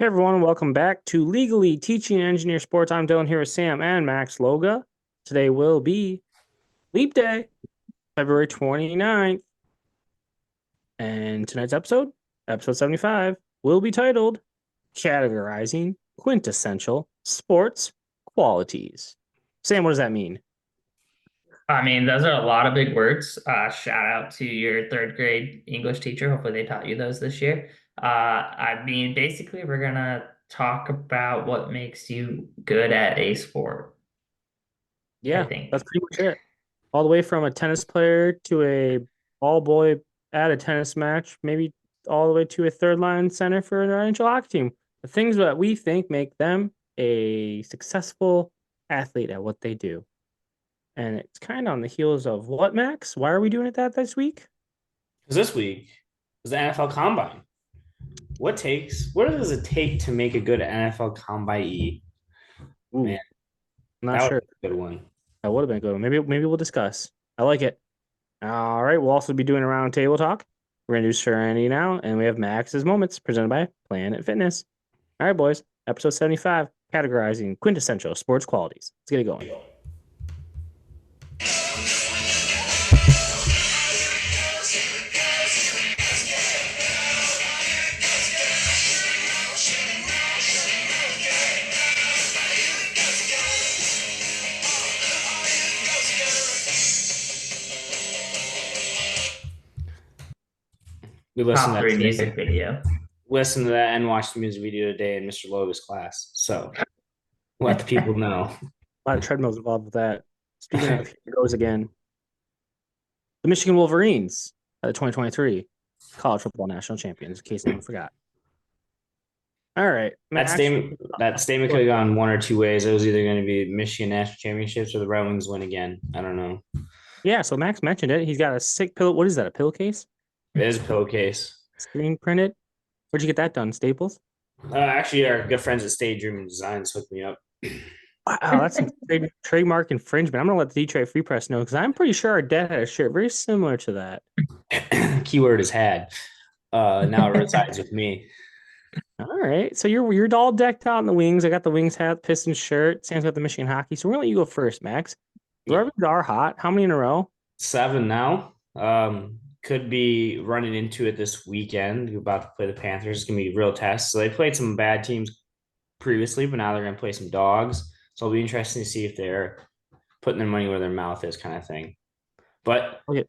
Hey everyone, welcome back to Legally Teaching Engineer Sports. I'm Dylan here with Sam and Max Loga. Today will be Leap Day, February 29th. And tonight's episode 75, will be titled Categorizing Quintessential Sports Qualities. Sam, what does that mean? I mean, those are a lot of big words. Shout out to your third grade English teacher. Hopefully, they taught you those this year. I mean, basically, we're gonna talk about what makes you good at a sport, I Yeah, that's think. pretty much it. All the way from a tennis player to a all boy at a tennis match, maybe all the way to a third line center for an NHL hockey team. The things that we think make them a successful athlete at what they do. And it's kind of on the heels of what, Max? Why are we doing it that this week? Because this week was the NFL Combine. What does it take to make a good NFL Combine? Ooh, Man, I'm not that was sure. a good one. That would have been a good one. Maybe we'll discuss. I like it. All right, we'll also be doing a round table talk. We're gonna do Serenity Now, and we have Max's Moments presented by Planet Fitness. All right, boys. Episode 75, categorizing quintessential sports qualities. Let's get it going. We listened Top to that three music today. video. Listened to that and watched the music video today in Mr. Loga's class. So let the people know. A lot of treadmills involved with that. Speaking of, here it goes again. The Michigan Wolverines, the 2023 college football national champions, in case anyone forgot. All right, That Max. statement that statement could have gone one or two ways. It was either going to be Michigan National Championships or the Red Wings win again. I don't know. Yeah, so Max mentioned it. He's got a sick pillow. What is that? A pillowcase? It is a pillowcase. Screen printed. Where'd you get that done? Staples? Actually, our good friends at State Dream Designs hooked me up. Wow, that's some trademark infringement. I'm gonna let the Detroit Free Press know because I'm pretty sure our dad had a shirt very similar to that. Keyword is had. Now it resides with me. All right, so you're all decked out in the wings. I got the wings hat, Pistons shirt. Sam's got the Michigan hockey. So we're gonna let you go first, Max. The Yeah. Ravens are hot. How many in a row? 7 now. Could be running into it this weekend. We're about to play the Panthers. It's gonna be a real test. So they played some bad teams previously, but now they're gonna play some dogs. So it'll be interesting to see if they're putting their money where their mouth is, kind of thing. But Okay.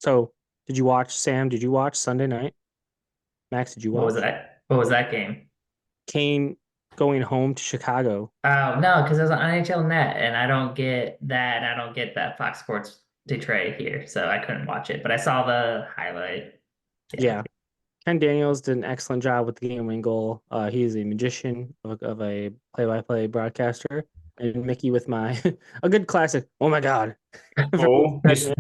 So did you watch Sam? Did you watch Sunday night? Max, did you What was watch that? What was that game? Kane going home to Chicago? Oh no, because it was on NHL Net, and I don't get that. I don't get that Fox Sports Detroit here, so I couldn't watch it. But I saw the highlight. Yeah. Yeah, Ken Daniels did an excellent job with the game-winning goal. He is a magician of a play-by-play broadcaster, and Mickey with my a good classic. Oh my God! just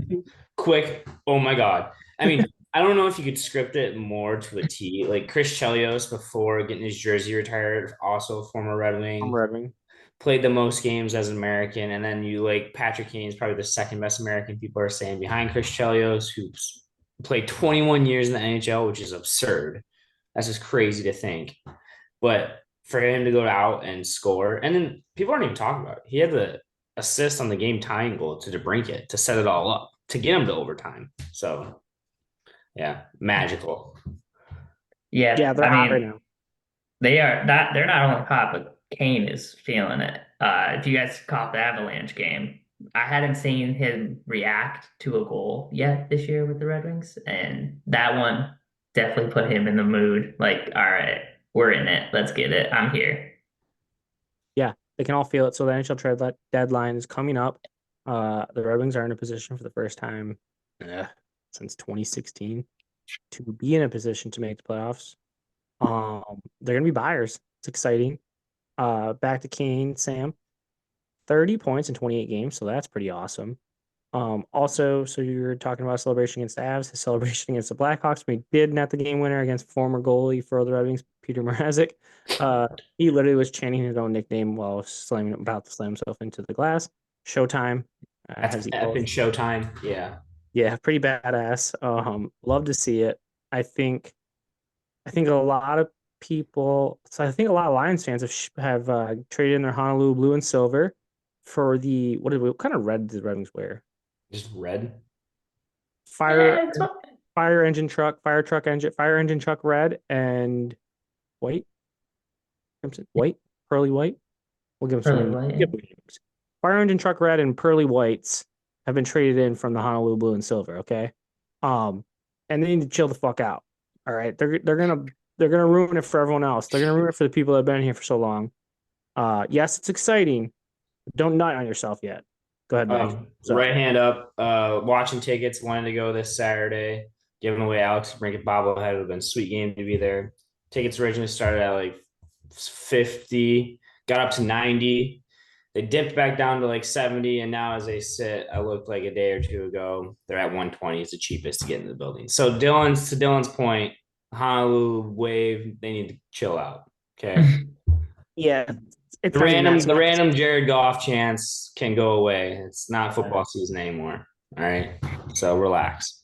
quick. Oh my God. I mean, I don't know if you could script it more to a T. Like Chris Chelios before getting his jersey retired, also a former Red I'm Wing, revving. played the most games as an American, and then you like Patrick Kane is probably the second best American people are saying behind Chris Chelios, who's played 21 years in the NHL, which is absurd. That's just crazy to think. But for him to go out and score, and then people aren't even talking about it. He had the assist on the game tying goal to DeBrincat to set it all up to get him to overtime. So yeah, magical. Yeah, Yeah, they're I hot right mean, now. they're not only hot, but Kane is feeling it. If you guys caught the Avalanche game, I hadn't seen him react to a goal yet this year with the Red Wings, and that one definitely put him in the mood. Like, all right, we're in it. Let's get it. I'm here. Yeah, they can all feel it. So the NHL trade deadline is coming up. The Red Wings are in a position for the first time since 2016 to be in a position to make the playoffs. They're gonna be buyers. It's exciting. Back to Kane, Sam. 30 points in 28 games, so that's pretty awesome. Also, so you're talking about celebration against the Avs, his celebration against the Blackhawks. We did net the game winner against former goalie for the Red Wings, Peter Mrazek. He literally was chanting his own nickname while about to slam himself into the glass. Showtime, That's as he epic calls. showtime. Yeah. Yeah, pretty badass. Love to see it. I think a lot of people. So I think a lot of Lions fans have traded in their Honolulu blue and silver for the what kind of red did the Red Wings wear? Just red. Fire Yeah, it's fire engine truck, fire engine truck red and white, crimson, white, pearly white. We'll give them really some white. give them names. Fire engine truck red and pearly whites have been traded in from the Honolulu blue and silver. Okay, and they need to chill the fuck out. All right, they're gonna ruin it for everyone else. They're gonna ruin it for the people that have been here for so long. Yes, it's exciting. Don't nut on yourself yet. Go ahead, Mike. Right hand up. Watching tickets. Wanted to go this Saturday. Giving away Alex Brinket bobblehead. Would have been a sweet game to be there. Tickets originally started at like 50, got up to 90. They dipped back down to like 70, and now as they sit, I looked like a day or two ago, they're at 120. It's the cheapest to get into the building. So Dylan's point, Honolulu Wave, they need to chill out. Okay. Yeah, it's The not even random that. the random Jared Goff chance can go away. It's not football season anymore. All right. So relax.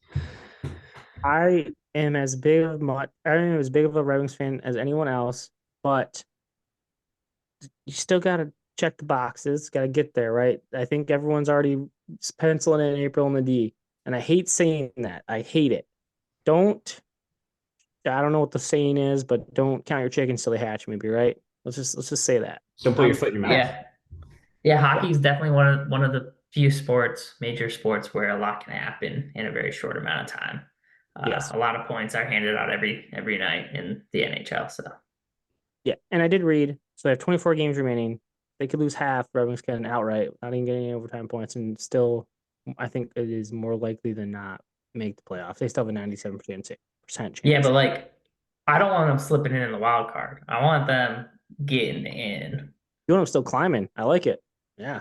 I am as big of a Red Wings fan as anyone else, but you still gotta check the boxes, gotta get there, right? I think everyone's already penciling in April in the D. And I hate saying that. I hate it. Don't I don't know what the saying is, but don't count your chickens till they hatch, maybe, right? Let's just say that. Don't put your foot in your mouth. Yeah. Yeah, hockey is definitely one of the few major sports, where a lot can happen in a very short amount of time. Yes. A lot of points are handed out every night in the NHL. So Yeah. And I did read, so they have 24 games remaining. They could lose half, Red Wings can outright, not even getting any overtime points, and still I think it is more likely than not make the playoffs. They still have a 97% chance. yeah, but like I don't want them slipping in the wild card. I want them getting in. You want them still climbing. I like it. Yeah.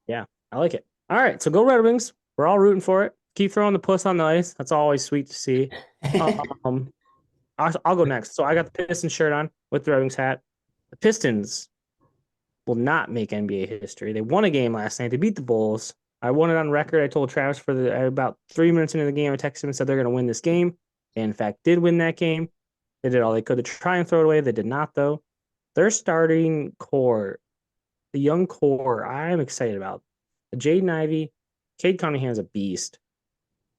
Yeah. I like it. All right. So go Red Wings. We're all rooting for it. Keep throwing the puss on the ice. That's always sweet to see. Um, I'll go next. So I got the Pistons shirt on with the Red Wings hat. The Pistons will not make NBA history. They won a game last night. They beat the Bulls. I won it on record. I told Travis about 3 minutes into the game, I texted him and said they're going to win this game. They, in fact, did win that game. They did all they could to try and throw it away. They did not, though. Their starting core, the young core, I'm excited about. Jaden Ivey, Cade Cunningham's a beast.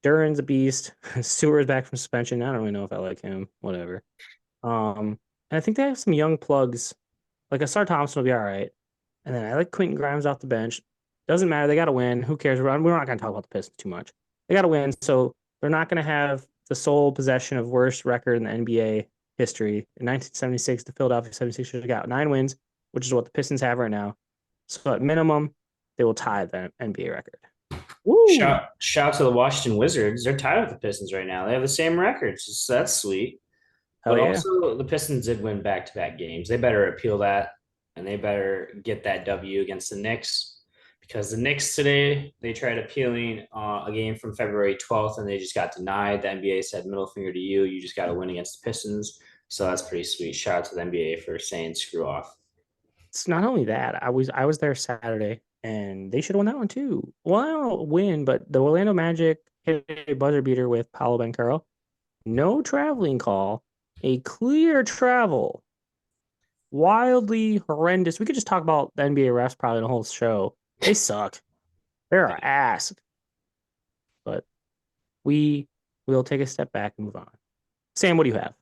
Duran's a beast. Stewart's back from suspension. I don't really know if I like him. Whatever. And I think they have some young plugs. Like Asar Thompson will be all right. And then I like Quentin Grimes off the bench. Doesn't matter. They got to win. Who cares? We're not going to talk about the Pistons too much. They got to win. So they're not going to have the sole possession of worst record in the NBA history. In 1976, the Philadelphia 76ers got 9 wins, which is what the Pistons have right now. So at minimum, they will tie the NBA record. Woo. Shout to the Washington Wizards. They're tied with the Pistons right now. They have the same records. So that's sweet. Hell But yeah. also, the Pistons did win back-to-back games. They better appeal that, and they better get that W against the Knicks, because the Knicks today, they tried appealing a game from February 12th, and they just got denied. The NBA said, middle finger to you. You just got to win against the Pistons. So that's pretty sweet. Shout out to the NBA for saying screw off. It's not only that. I was there Saturday, and they should have won that one too. Well, I don't win, but the Orlando Magic hit a buzzer beater with Paolo Banchero. No traveling call. A clear travel. Wildly horrendous. We could just talk about the NBA refs probably the whole show. They suck. They're our ass. But we will take a step back and move on. Sam, what do you have?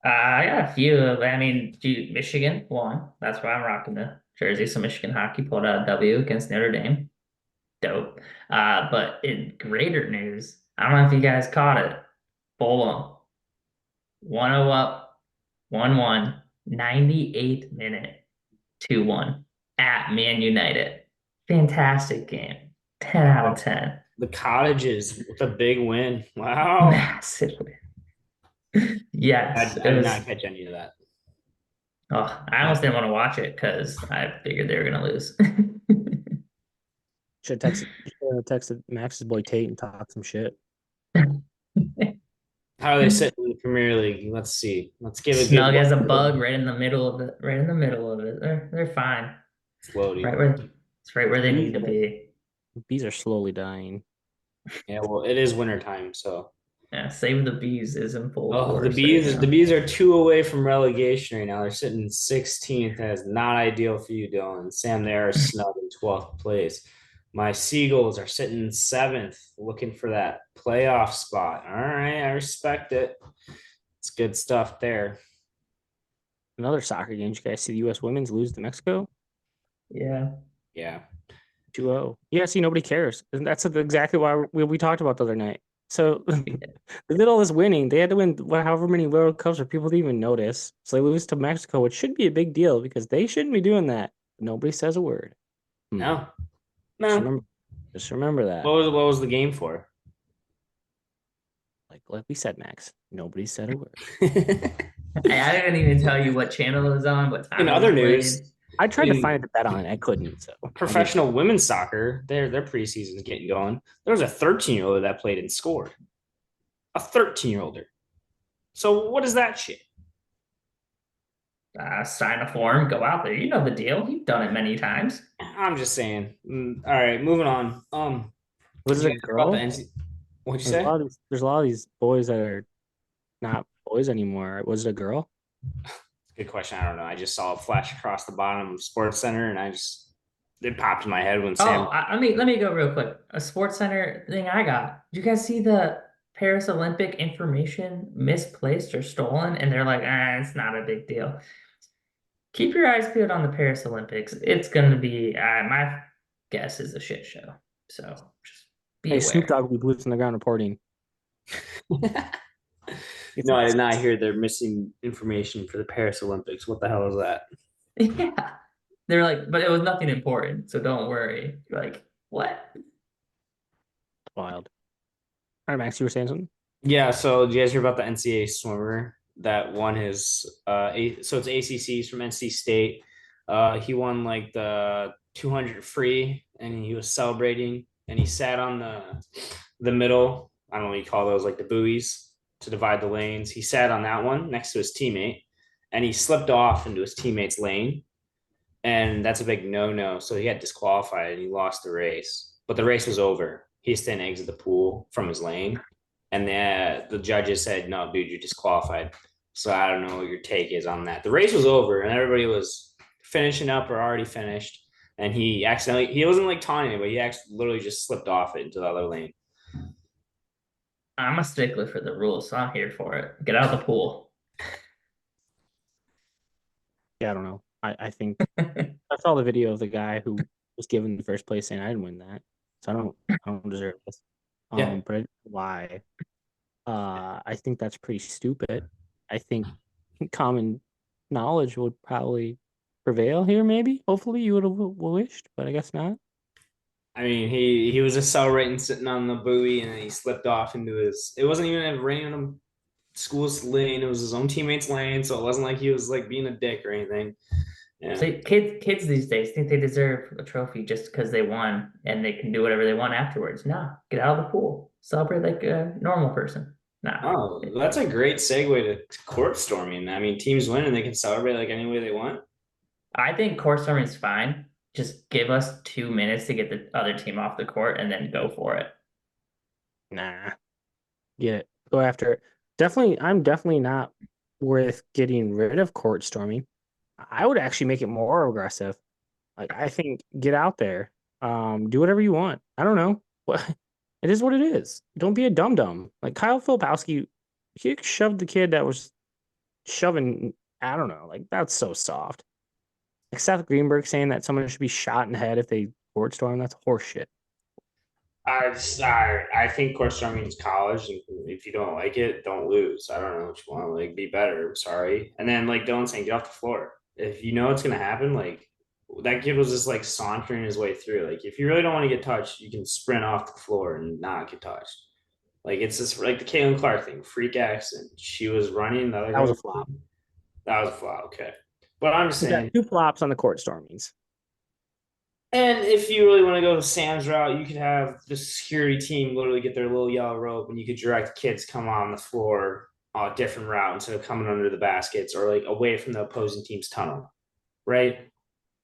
I got a few. I mean, Michigan won. That's why I'm rocking the jersey. So Michigan hockey pulled out a W against Notre Dame. Dope. But in greater news, I don't know if you guys caught it. Fulham 1-0 up, 1-1, 98th minute, 2-1 at Man United. Fantastic game. 10 out of 10. The Cottages with a big win. Wow. Massively. Yes. I did not catch any of that. Oh, I almost didn't want to watch it because I figured they were gonna lose. Should have texted Max's boy Tate and talked some shit. How are they sitting in the Premier League? Let's see. Let's give it Snug as a bug right in the middle of it. Right in the middle of it. They're fine. Floaty. It's right where they need to be. Bees are slowly dying. Yeah, well, it is wintertime, so Yeah, Save the Bees is in full Oh, force right the now. bees are 2 away from relegation right now. They're sitting 16th. That is not ideal for you, Dylan. Sam, they are snug in 12th place. My Seagulls are sitting 7th, looking for that playoff spot. All right, I respect it. It's good stuff there. Another soccer game. Did you guys see the U.S. women's lose to Mexico? Yeah. Yeah. 2-0. Yeah, see, nobody cares. And that's exactly why we talked about the other night. So they did all this winning. They had to win however many World Cups for people to even notice. So they lose to Mexico, which should be a big deal because they shouldn't be doing that. Nobody says a word. No. Just No. remember, just remember that. What was the game for? Like we said, Max, nobody said a word. I didn't even tell you what channel it was on, what time In it other was news, played. I tried to find a bet on it. I couldn't. So professional women's soccer, their preseason is getting going. There was a 13-year-old that played and scored. A 13-year-older. So what is that shit? Sign a form, go out there. You know the deal. You've done it many times. I'm just saying. All right, moving on. was Did it a you guys hear about the girl? NC? What'd you There's a say? lot of there's a lot of these boys that are not boys anymore. Was it a girl? Good question. I don't know. I just saw it flash across the bottom of Sports Center, and it popped in my head when Oh, Sam. let me go real quick. A Sports Center thing I got. Did you guys see the Paris Olympic information misplaced or stolen? And they're like, it's not a big deal. Keep your eyes peeled on the Paris Olympics. It's going to be, my guess is a shit show. So just be Hey, Snoop aware. Dogg will be boots on the ground reporting. It's No, I did not hear they're missing information for the Paris Olympics. What the hell is that? Yeah. They're like, but it was nothing important. So don't worry. You're like, what? wild. All right, Max, you were saying something? Yeah, so did you guys hear about the NCAA swimmer that won his so it's ACC's from NC State. He won like the 200 free and he was celebrating and he sat on the middle, I don't know what you call those, like the buoys to divide the lanes. He sat on that one next to his teammate and he slipped off into his teammate's lane and that's a big no-no. So he got disqualified and he lost the race. But the race was over. He has to exit the pool from his lane, and the judges said, "No, dude, you're disqualified." So I don't know what your take is on that. The race was over, and everybody was finishing up or already finished, and he wasn't like taunting anybody. He actually literally just slipped off it into the other lane. I'm a stickler for the rules, so I'm here for it. Get out of the pool. Yeah, I don't know. I think I saw the video of the guy who was given the first place saying I didn't win that, so I don't deserve this. Yeah. But why? I think that's pretty stupid. I think common knowledge would probably prevail here. Maybe, hopefully, you would have wished, but I guess not. I mean, he was just celebrating sitting on the buoy, and then he slipped off into his. It wasn't even a random school's lane; it was his own teammate's lane. So it wasn't like he was like being a dick or anything. Yeah. So kids these days think they deserve a trophy just because they won and they can do whatever they want afterwards. Nah, get out of the pool. Celebrate like a normal person. Nah. Oh, that's a great segue to court storming. I mean, teams win and they can celebrate like any way they want. I think court storming is fine. Just give us 2 minutes to get the other team off the court and then go for it. Nah, get it. Go after it. Definitely, I'm definitely not worth getting rid of court storming. I would actually make it more aggressive. Like I think get out there. Do whatever you want. I don't know. What it is what it is. Don't be a dum dum. Like Kyle Filipowski, he shoved the kid that was shoving, I don't know, like that's so soft. Like Seth Greenberg saying that someone should be shot in the head if they court storm, that's horseshit. I think court storming is college, and if you don't like it, don't lose. I don't know what you want. Like, be better. Sorry. And then like Dylan saying, get off the floor. If you know it's gonna happen, like that kid was just like sauntering his way through. Like, if you really don't want to get touched, you can sprint off the floor and not get touched. Like it's just like the Caitlin Clark thing, freak accident. She was running. The other That was guy a flop. That was a flop. Okay, but I'm just We got saying. two flops on the court stormings. And if you really want to go Sam's route, you could have the security team literally get their little yellow rope, and you could direct kids come on the floor a different route instead of coming under the baskets or like away from the opposing team's tunnel, right?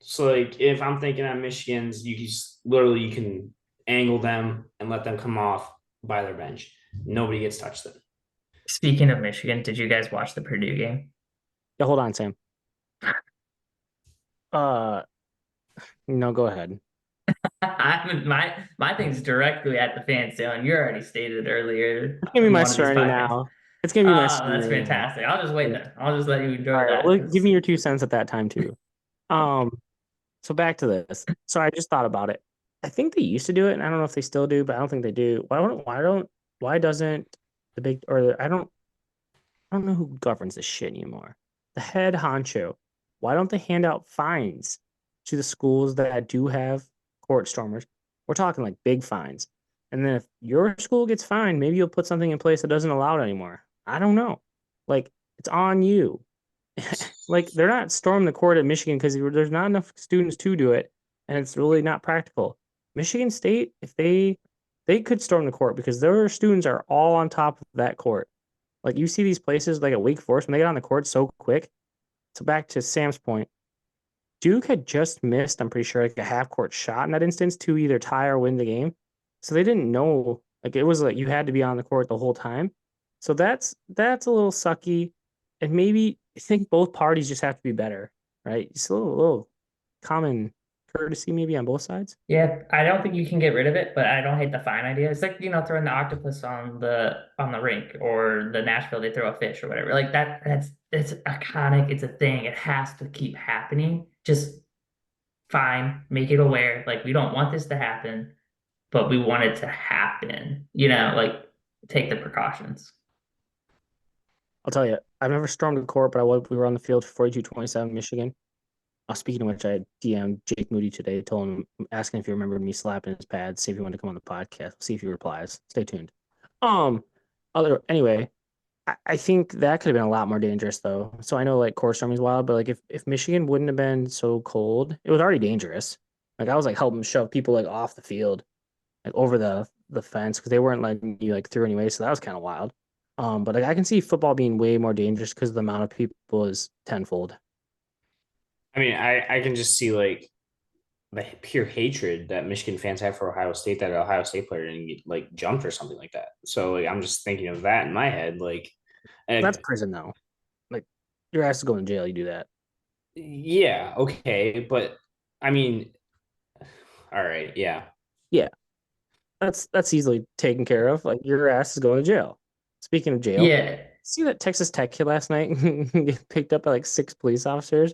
So like if I'm thinking on Michigan's, you can just, literally you can angle them and let them come off by their bench. Nobody gets touched then. Speaking of Michigan, did you guys watch the Purdue game? Yeah, hold on, Sam. Uh, no, go ahead. My thing's directly at the fan zone. You already stated earlier It's gonna be in my one of these Serenity podcasts. Now. It's gonna be my Oh, that's Serenity Now. fantastic. I'll just wait Yeah. then. I'll just let you All enjoy right, that well, give because me your 2 cents at that time too. Um, so back to this. So I just thought about it. I think they used to do it, and I don't know if they still do, but I don't think they do. Why doesn't the big or I don't know who governs this shit anymore. The head honcho. Why don't they hand out fines to the schools that do have court stormers? We're talking like big fines. And then if your school gets fined, maybe you'll put something in place that doesn't allow it anymore. I don't know. Like it's on you. Like they're not storming the court at Michigan because there's not enough students to do it, and it's really not practical. Michigan State, if they could storm the court because their students are all on top of that court. Like you see these places like at Wake Forest when they get on the court so quick. So back to Sam's point, Duke had just missed, I'm pretty sure, like a half court shot in that instance to either tie or win the game. So they didn't know like it was like you had to be on the court the whole time. So that's a little sucky. And maybe I think both parties just have to be better, right? Just a little common courtesy maybe on both sides. yeah, I don't think you can get rid of it, but I don't hate the fine idea. It's like, throwing the octopus on the rink or the Nashville, they throw a fish or whatever. Like that's it's iconic. It's a thing. It has to keep happening. Just fine, make it aware. Like we don't want this to happen, but we want it to happen. Like take the precautions. I'll tell you, I've never stormed the court, but we were on the field for 42-27 Michigan. Speaking of which, I DM'd Jake Moody today, told him, asking if he remembered me slapping his pad, see if he wanted to come on the podcast. See if he replies. Stay tuned. Um, anyway, I think that could have been a lot more dangerous though. So I know like court storming is wild, but like if Michigan wouldn't have been so cold, it was already dangerous. Like I was like helping shove people like off the field, like over the fence because they weren't letting you like through anyway. So that was kind of wild. But like I can see football being way more dangerous because the amount of people is tenfold. I mean, I can just see like the pure hatred that Michigan fans have for Ohio State that an Ohio State player didn't get like jumped or something like that. So like I'm just thinking of that in my head. Like, That's and prison though. Like your ass is going to jail. You do that. yeah, okay, but I mean, all right, yeah, Yeah, that's easily taken care of. Like your ass is going to jail. Speaking of jail, Yeah. see that Texas Tech kid last night get picked up by like 6 police officers.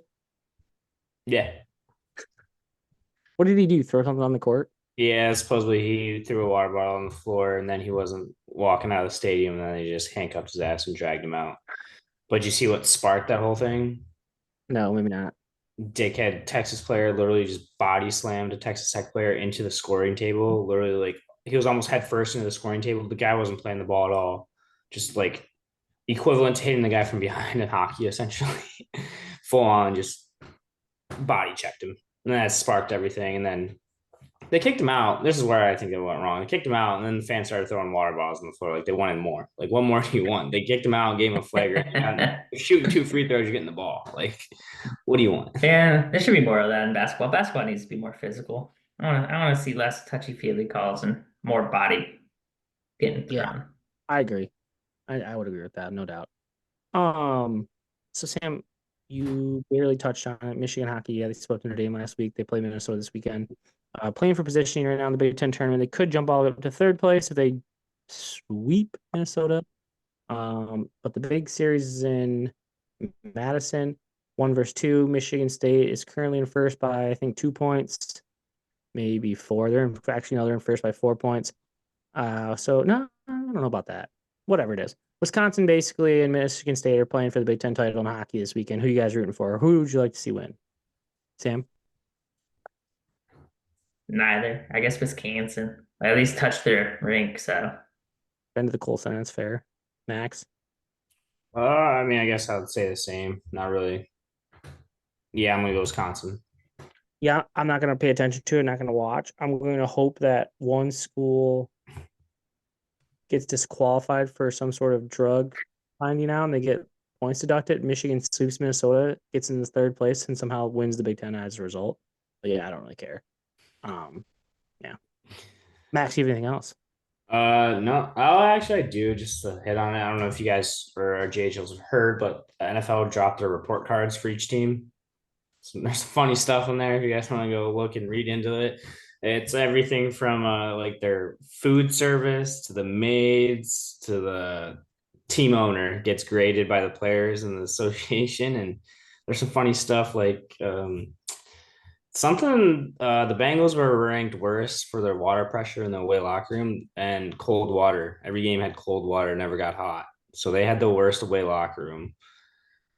yeah, What did he do? Throw something on the court? yeah. Supposedly he threw a water bottle on the floor and then he wasn't walking out of the stadium and then they just handcuffed his ass and dragged him out. But you see what sparked that whole thing? No, maybe not. Dickhead Texas player literally just body slammed a Texas Tech player into the scoring table. Literally, like he was almost head first into the scoring table. The guy wasn't playing the ball at all. Just like equivalent to hitting the guy from behind in hockey, essentially. Full on, just body checked him. And that sparked everything. And then they kicked him out. This is where I think they went wrong. They kicked him out, and then the fans started throwing water bottles on the floor. Like they wanted more. Like, what more do you want? They kicked him out, gave him a flagrant. You're shooting 2 free throws, you're getting the ball. Like, what do you want? Yeah, there should be more of that in basketball. Basketball needs to be more physical. I want to see less touchy-feely calls and more body getting Yeah, thrown. I agree. I would agree with that, no doubt. Um, so Sam, you barely touched on it. Michigan hockey, yeah, they swept Notre Dame last week. They play Minnesota this weekend. Playing for positioning right now in the Big Ten tournament. They could jump all the way up to third place if they sweep Minnesota. But the big series is in Madison, 1 versus 2. Michigan State is currently in first by I think 2 points, maybe four. They're in first by 4 points. So no, I don't know about that. Whatever it is. Wisconsin basically and Michigan State are playing for the Big Ten title in hockey this weekend. Who you guys rooting for? Who would you like to see win? Sam? Neither. I guess Wisconsin. At least touch their rink, so Been to the Cole Center, that's fair. Max? I mean, I guess I would say the same. Not really. Yeah, I'm gonna go Wisconsin. Yeah, I'm not going to pay attention to it, not going to watch. I'm going to hope that one school gets disqualified for some sort of drug finding out and they get points deducted. Michigan sweeps Minnesota, gets in the third place, and somehow wins the Big Ten as a result. But yeah, I don't really care. Yeah. Max, you have anything else? No. Oh, actually, I do. Just to hit on it. I don't know if you guys or our JHLs have heard, but the NFL dropped their report cards for each team. So there's some funny stuff in there if you guys want to go look and read into it. It's everything from like their food service to the maids to the team owner gets graded by the players in the association, and there's some funny stuff like something the Bengals were ranked worse for their water pressure in the away locker room and cold water. Every game had cold water, never got hot. So they had the worst away locker room.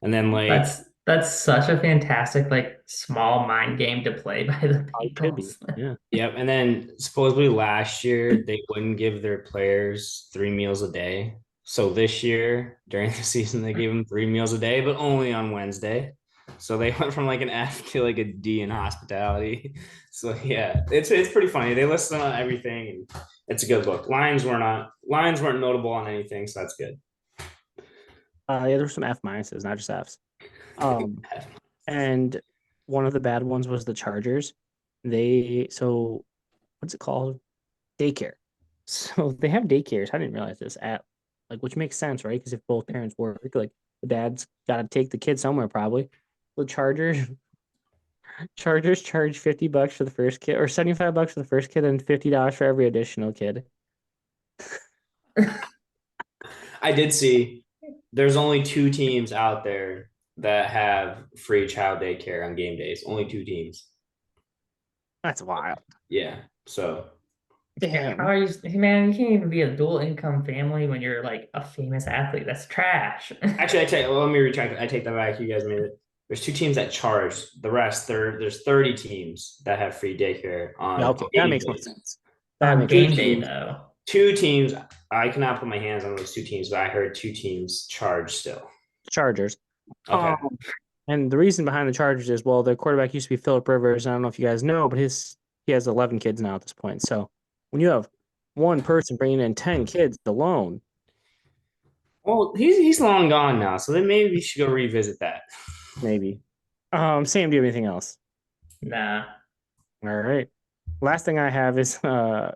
And then like That's such a fantastic like small mind game to play by the Oh, it could be. Bengals. Yeah. yep, and then supposedly last year they wouldn't give their players 3 meals a day. So this year during the season they gave them 3 meals a day, but only on Wednesday. So they went from like an F to like a D in hospitality. So yeah, it's pretty funny. They list on everything, and it's a good book. Lines weren't notable on anything, so that's good. Yeah, there's some F minuses, not just Fs. Um, and one of the bad ones was the Chargers. So what's it called? Daycare. So they have daycares. I didn't realize this at like, which makes sense, right? Because if both parents work, like the dad's got to take the kid somewhere probably. The Chargers charge $50 for the first kid, or $75 for the first kid, and $50 for every additional kid. I did see there's only two teams out there that have free child daycare on game days. Only two teams. That's wild. Yeah. So How Damn. are you, man? You can't even be a dual income family when you're like a famous athlete. That's trash. actually, let me retract. I take that back. You guys made it. There's two teams that charge. The rest, there's 30 teams that have free daycare Yeah, on okay, that game makes more days. sense. That On makes Two game sense. day teams, though. two teams. I cannot put my hands on those two teams, but I heard two teams charge still. Chargers. Okay. And the reason behind the Chargers is, well, their quarterback used to be Philip Rivers. I don't know if you guys know, but he has 11 kids now at this point. So when you have one person bringing in 10 kids alone, Well, he's long gone now, so then maybe we should go revisit that. maybe. Sam, do you have anything else? Nah. All right. Last thing I have is so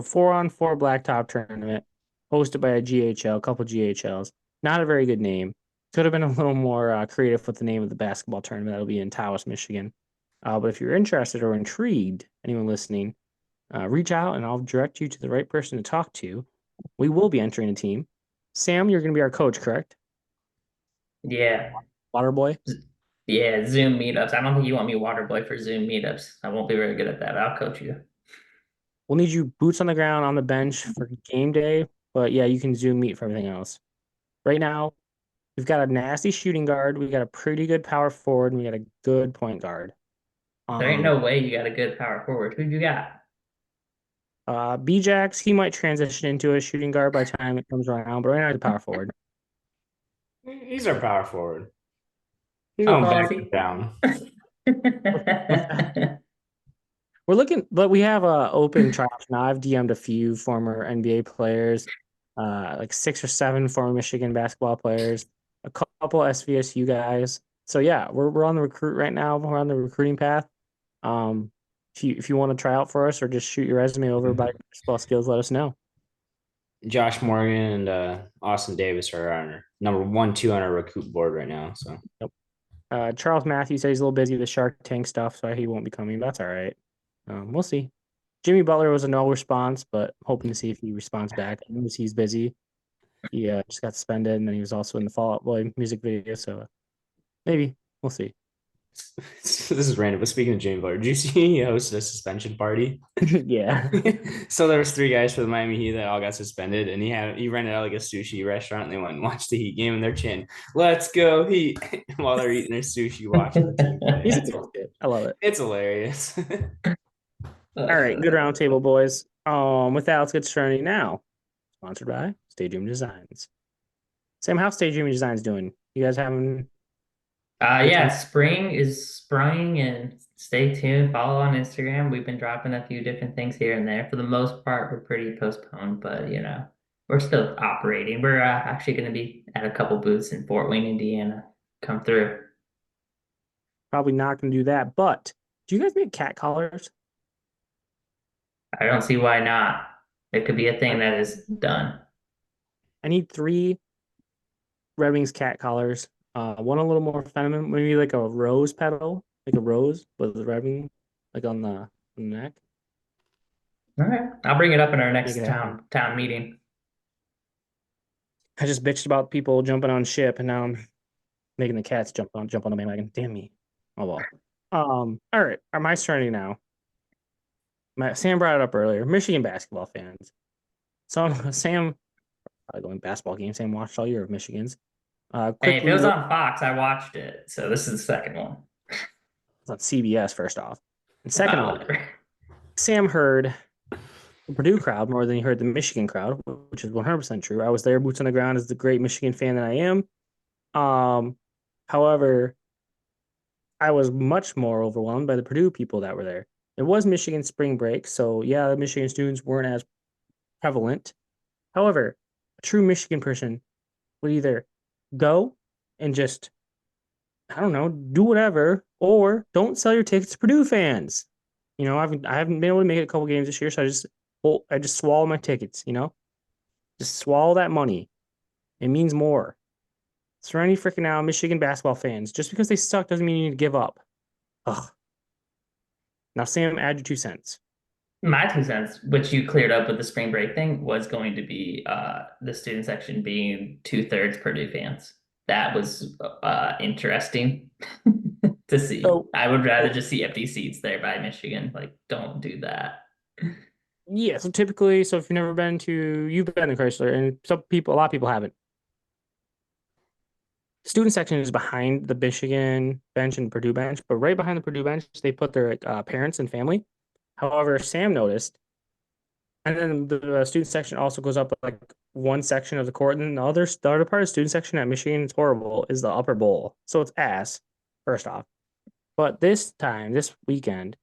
4-on-4 blacktop tournament hosted by a GHL, a couple GHLs. Not a very good name. Could have been a little more creative with the name of the basketball tournament. That'll be in Tawas, Michigan. But if you're interested or intrigued, anyone listening, reach out and I'll direct you to the right person to talk to. We will be entering a team. Sam, you're going to be our coach, correct? Yeah. Water boy. Yeah, Zoom meetups. I don't think you want me water boy for Zoom meetups. I won't be very good at that. I'll coach you. We'll need you boots on the ground on the bench for game day. But yeah, you can Zoom meet for everything else. Right now, we've got a nasty shooting guard. We got a pretty good power forward, and we got a good point guard. There ain't no way you got a good power forward. Who you got? Bjax, he might transition into a shooting guard by the time it comes around, but right now he's a power forward. He's our power forward. He's How going tall is back he? and down. With that, we're looking, but we have open tryouts now. I've DM'd a few former NBA players, like 6 or 7 former Michigan basketball players, a couple SVSU guys. So yeah, we're on the recruit right now. We're on the recruiting path. If you want to try out for us or just shoot your resume over by basketball skills, let us know. Josh Morgan and Austin Davis are on our number 1, 2 on our recruit board right now. So Yep. Charles Matthews said he's a little busy with Shark Tank stuff, so he won't be coming. That's all right. We'll see. Jimmy Butler was a no response, but hoping to see if he responds back. I know he's busy. He just got suspended, and then he was also in the Fall Out Boy music video, so maybe we'll see. this is random. But speaking of James Butler, did you see he hosted a suspension party? Yeah. So there was 3 guys for the Miami Heat that all got suspended, and he rented out like a sushi restaurant, and they went and watched the Heat game, and they're chanting "Let's go Heat" while they're eating their sushi, watching the team play. He's a good kid. I love it. It's hilarious. All right, good roundtable, boys. With that, let's get Serenity Now. Sponsored by Stadium Designs. Sam, how's Stadium Designs doing? You guys having good Yeah, time? spring is spraying and stay tuned. Follow on Instagram. We've been dropping a few different things here and there. For the most part, we're pretty postponed, but we're still operating. We're actually going to be at a couple booths in Fort Wayne, Indiana. Come through. Probably not going to do that, but do you guys make cat collars? I don't see why not. It could be a thing that is done. I need 3 Red Wings cat collars. One a little more feminine, maybe like a rose petal, like a rose with the Red Wing, like on the neck. All right. I'll bring it up in our Make it next happen. town meeting. I just bitched about people jumping on ship, and now I'm making the cats jump on the bandwagon. Damn me. Oh well. All right. Are my Serenity Now? Sam brought it up earlier. Michigan basketball fans. So Sam probably going basketball game. Sam watched all year of Michigan's. Hey, if it Quickly was look on Fox, I watched it. So this is the second one. on CBS first off, and second off, Whatever. Sam heard the Purdue crowd more than he heard the Michigan crowd, which is 100% true. I was there, boots on the ground, as the great Michigan fan that I am. However, I was much more overwhelmed by the Purdue people that were there. It was Michigan spring break, so yeah, the Michigan students weren't as prevalent. However, a true Michigan person would either go and just, I don't know, do whatever, or don't sell your tickets to Purdue fans. I haven't been able to make it a couple games this year, so I just swallow my tickets. Just swallow that money. It means more. Serenity freaking now, Michigan basketball fans. Just because they suck doesn't mean you need to give up. Ugh. Now, Sam, add your 2 cents. My 2 cents, which you cleared up with the spring break thing, was going to be the student section being 2/3 Purdue fans. That was interesting to see. So, I would rather just see empty seats there by Michigan. Like, don't do that. yeah, so typically, so if you've been to Chrysler, and a lot of people haven't. Student section is behind the Michigan bench and Purdue bench, but right behind the Purdue bench, they put their parents and family. However, Sam noticed, and then the student section also goes up like one section of the court, and then the other part of the student section at Michigan, it's horrible, is the upper bowl. So it's ass, first off. But this weekend,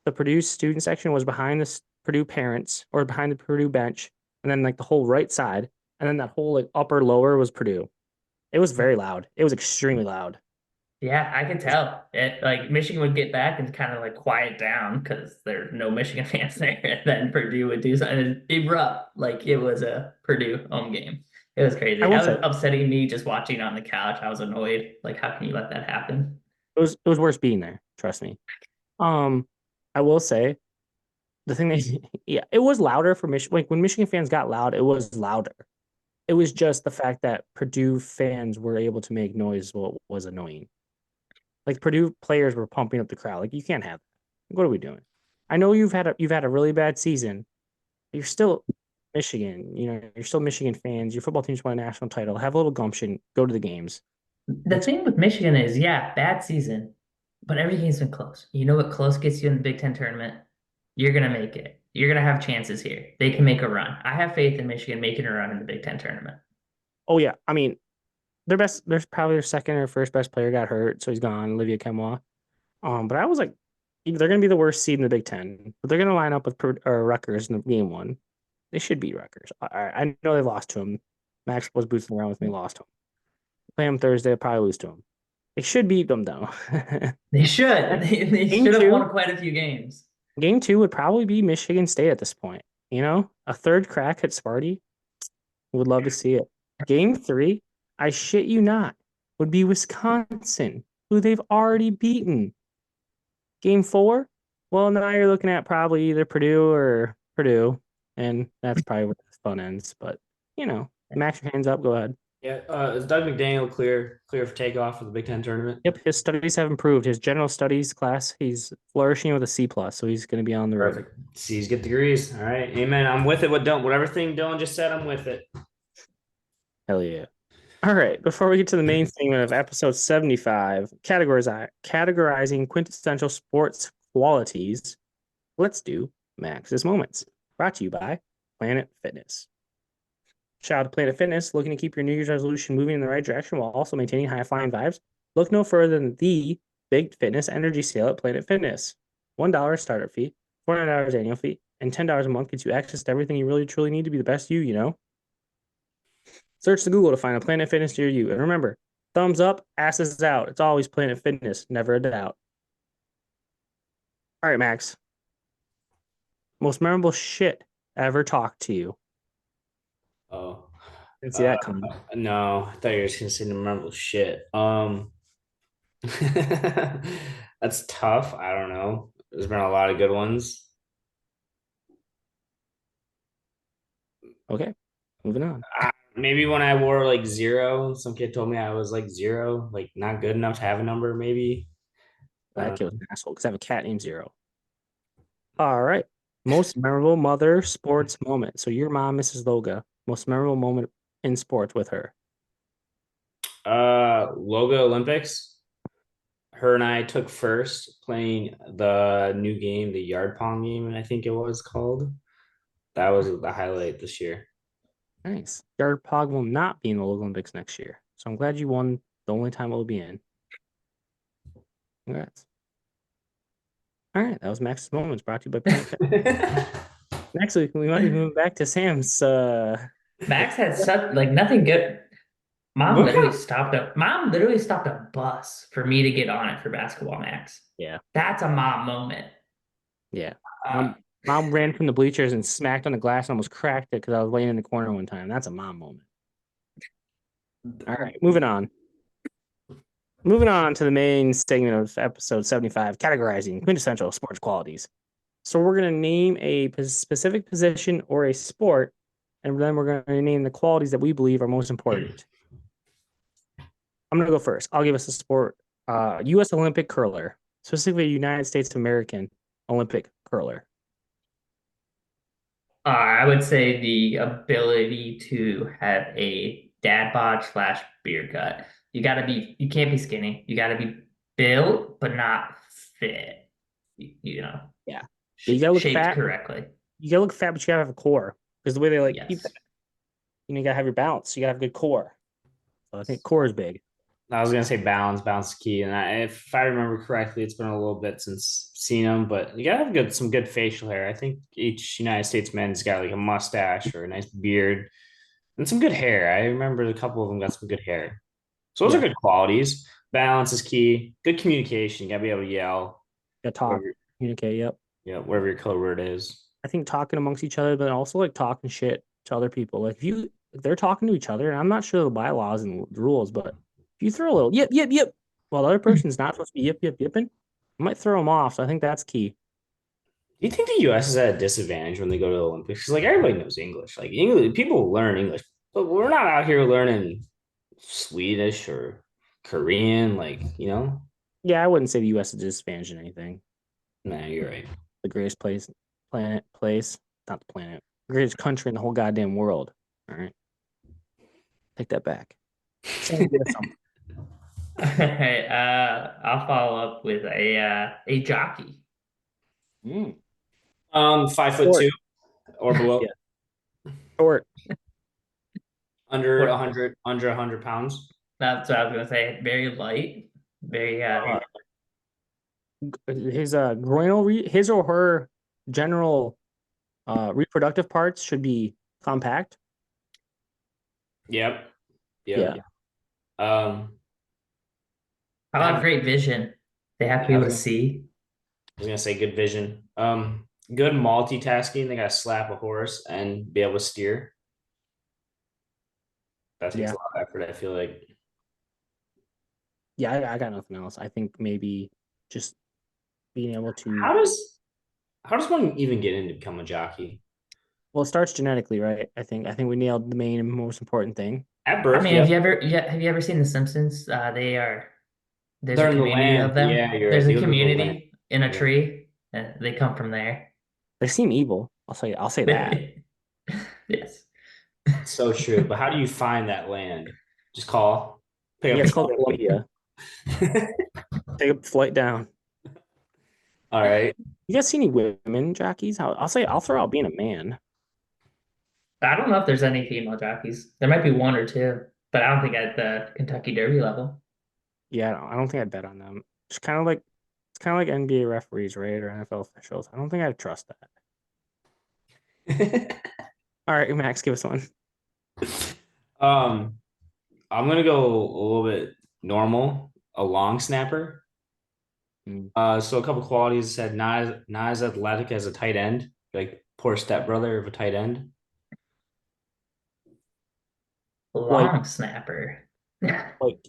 the Purdue student section was behind the Purdue parents or behind the Purdue bench, and then like the whole right side, and then that whole like upper lower was Purdue. It was very loud. It was extremely loud. Yeah, I can tell. It like Michigan would get back and kind of like quiet down because there's no Michigan fans there. And then Purdue would do something and erupt like it was a Purdue home game. It was I crazy. will That was say upsetting me just watching on the couch. I was annoyed. Like, how can you let that happen? it was worse being there. Trust me. Um, I will say the thing that yeah, it was louder for Michigan. Like when Michigan fans got loud, it was louder. It was just the fact that Purdue fans were able to make noise what was annoying. Like Purdue players were pumping up the crowd. Like you can't have that. What are we doing? I know you've had a really bad season. But you're still Michigan. You're still Michigan fans. Your football team's won a national title. Have a little gumption. Go to the games. The It's thing with Michigan is, yeah, bad season, but every game's been close. You know what close gets you in the Big Ten tournament? You're gonna make it. You're gonna have chances here. They can make a run. I have faith in Michigan making a run in the Big Ten tournament. oh yeah. I mean, there's probably their second or first best player got hurt, so he's gone, Olivia Kemwa. But I was like, they're gonna be the worst seed in the Big Ten, but they're gonna line up with Rutgers in game one. They should beat Rutgers. I know they lost to him. Max was boosting around with me, lost to him. Play them Thursday, they'll probably lose to him. They should beat them though. They should. They game should have two, won quite a few games. game two would probably be Michigan State at this point. A third crack at Sparty. Would love to see it. Game three, I shit you not, would be Wisconsin, who they've already beaten. Game four, well, now you're looking at probably either Purdue or Purdue, and that's probably where the fun ends. But max your hands up. Go ahead. Yeah, is Doug McDaniel clear for takeoff for the Big Ten tournament? Yep, his studies have improved. His general studies class, he's flourishing with a C plus, so he's going to be on the road. Perfect. C's get degrees. All right, amen. I'm with it. Whatever thing Dylan just said, I'm with it. Hell yeah. All right, before we get to the main segment of episode 75, categorizing quintessential sports qualities, let's do Max's Moments. Brought to you by Planet Fitness. Shout out to Planet Fitness, looking to keep your New Year's resolution moving in the right direction while also maintaining high flying vibes. Look no further than the Big Fitness Energy Sale at Planet Fitness. $1 startup fee, $400 annual fee, and $10 a month gets you access to everything you really truly need to be the best you. Search the Google to find a Planet Fitness near you. And remember, thumbs up, asses out. It's always Planet Fitness, never a doubt. All right, Max. Most memorable shit ever talked to you? Oh, Didn't see uh, that coming. no, I thought you were just gonna say memorable shit. That's tough. I don't know. There's been a lot of good ones. Okay, moving on. Maybe when I wore like zero, some kid told me I was like zero, like not good enough to have a number. Maybe I That don't kid was know. an asshole because I have a cat named Zero. All right. Most memorable mother sports moment. So your mom, Mrs. Loga, most memorable moment in sports with her. Loga Olympics. Her and I took first playing the new game, the yard pong game, and I think it was called. That was the highlight this year. Nice. Yard Pog will not be in the Olympics next year. So I'm glad you won the only time it will be in. Congrats. All right. That was Max's Moments brought to you by Planet Fit. Next week, we might be moving back to Sam's. Max had such like nothing good. What kind of Mom literally stopped a bus for me to get on it for basketball, Max. Yeah. That's a mom moment. Yeah. Uh, Mom ran from the bleachers and smacked on the glass and almost cracked it because I was laying in the corner one time. That's a mom moment. All right. Moving on. Moving on to the main segment of episode 75, categorizing quintessential sports qualities. So we're going to name a specific position or a sport, and then we're going to name the qualities that we believe are most important. I'm going to go first. I'll give us a sport. U.S. Olympic curler, specifically United States American Olympic curler. I would say the ability to have a dad bod slash beer gut. You can't be skinny. You gotta be built, but not fit. You know, Yeah. You got to look shaped fat. correctly. You got to look fat, but you got to have a core because the way they like keep that, Yes. you got to have your balance. You got to have a good core. So I think core is big. I was gonna say balance is key, and if I remember correctly, it's been a little bit since seen them, but you gotta have some good facial hair. I think each United States man's got like a mustache or a nice beard and some good hair. I remember a couple of them got some good hair, so those are Yeah. good qualities. Balance is key. Good communication. You gotta be able to yell, Got to talk, whatever, communicate. Yep. whatever your code word is. I think talking amongst each other, but also like talking shit to other people. Like if they're talking to each other, and I'm not sure the bylaws and the rules, but if you throw a little yip yip yip while the other person's not supposed to be yip yip yipping, it might throw them off. So I think that's key. Do you think the U.S. is at a disadvantage when they go to the Olympics? Because like everybody knows English. Like English, people learn English, but we're not out here learning Swedish or Korean. Like Yeah, I wouldn't say the U.S. is a disadvantage in anything. nah, you're right. The greatest place, not the planet, the greatest country in the whole goddamn world. All right, take that back. Sam, give us something. Okay, I'll follow up with a jockey. 5'2" Short. or below, Yeah, short. under What 100 pounds. that's what I was gonna say. Very light, very Uh, his his or her general reproductive parts should be compact. Yep, Yeah, yep. Um, how about have great vision? They have to yeah, be able to see. I was gonna say good vision. Good multitasking. They gotta slap a horse and be able to steer. That takes yeah, a lot of effort. I feel like. yeah. I got nothing else. I think maybe just being able to. How does how does one even get in to become a jockey? Well, it starts genetically, right? I think we nailed the main and most important thing. At I birth, mean, yep. have you ever seen The Simpsons? There's a They're in the community of land. them. Yeah, you're right. There's They a go to the land. community in a Yeah. tree. They come from there. They seem evil. I'll say that. Yes. So true. But how do you find that land? Just call, pick Yeah, up it's the called Columbia. phone. Take a flight down. All right. You guys see any women jockeys? I'll throw out being a man. I don't know if there's any female jockeys. There might be one or two, but I don't think at the Kentucky Derby level. Yeah, I don't think I'd bet on them. It's kind of like NBA referees, right, or NFL officials. I don't think I'd trust that. All right, Max, give us one. um, I'm gonna go a little bit normal, a long snapper. Mm, So a couple qualities said not as athletic as a tight end, like Poor stepbrother of a tight end. Long snapper. White.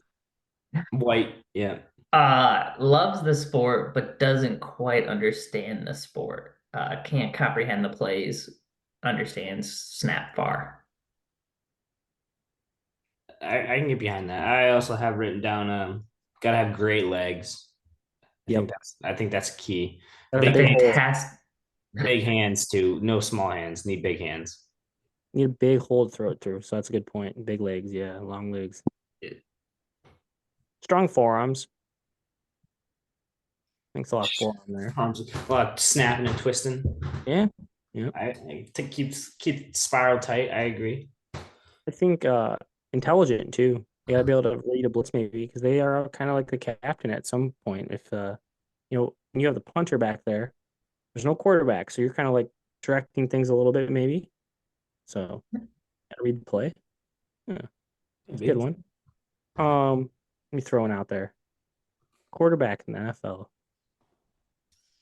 White. Yeah. Loves the sport, but doesn't quite understand the sport. Can't comprehend the plays, understands snap far. I can get behind that. I also have written down gotta have great legs. Yep. I think that's key. Got a Big big hole. Fantastic. big hands too. No small hands. Need big hands. Need a big hole to throw it through. So that's a good point. Big legs, yeah, long legs. Strong forearms. Thanks a lot for on there. Arms, a lot of snapping and twisting. Yeah. Yeah. I think keep spiral tight. I agree. I think intelligent too. You gotta be able to read a blitz maybe because they are kind of like the captain at some point. If when you have the punter back there, there's no quarterback, so you're kind of like directing things a little bit maybe. So gotta read the play. Yeah, that's a good one. Let me throw one out there. Quarterback in the NFL.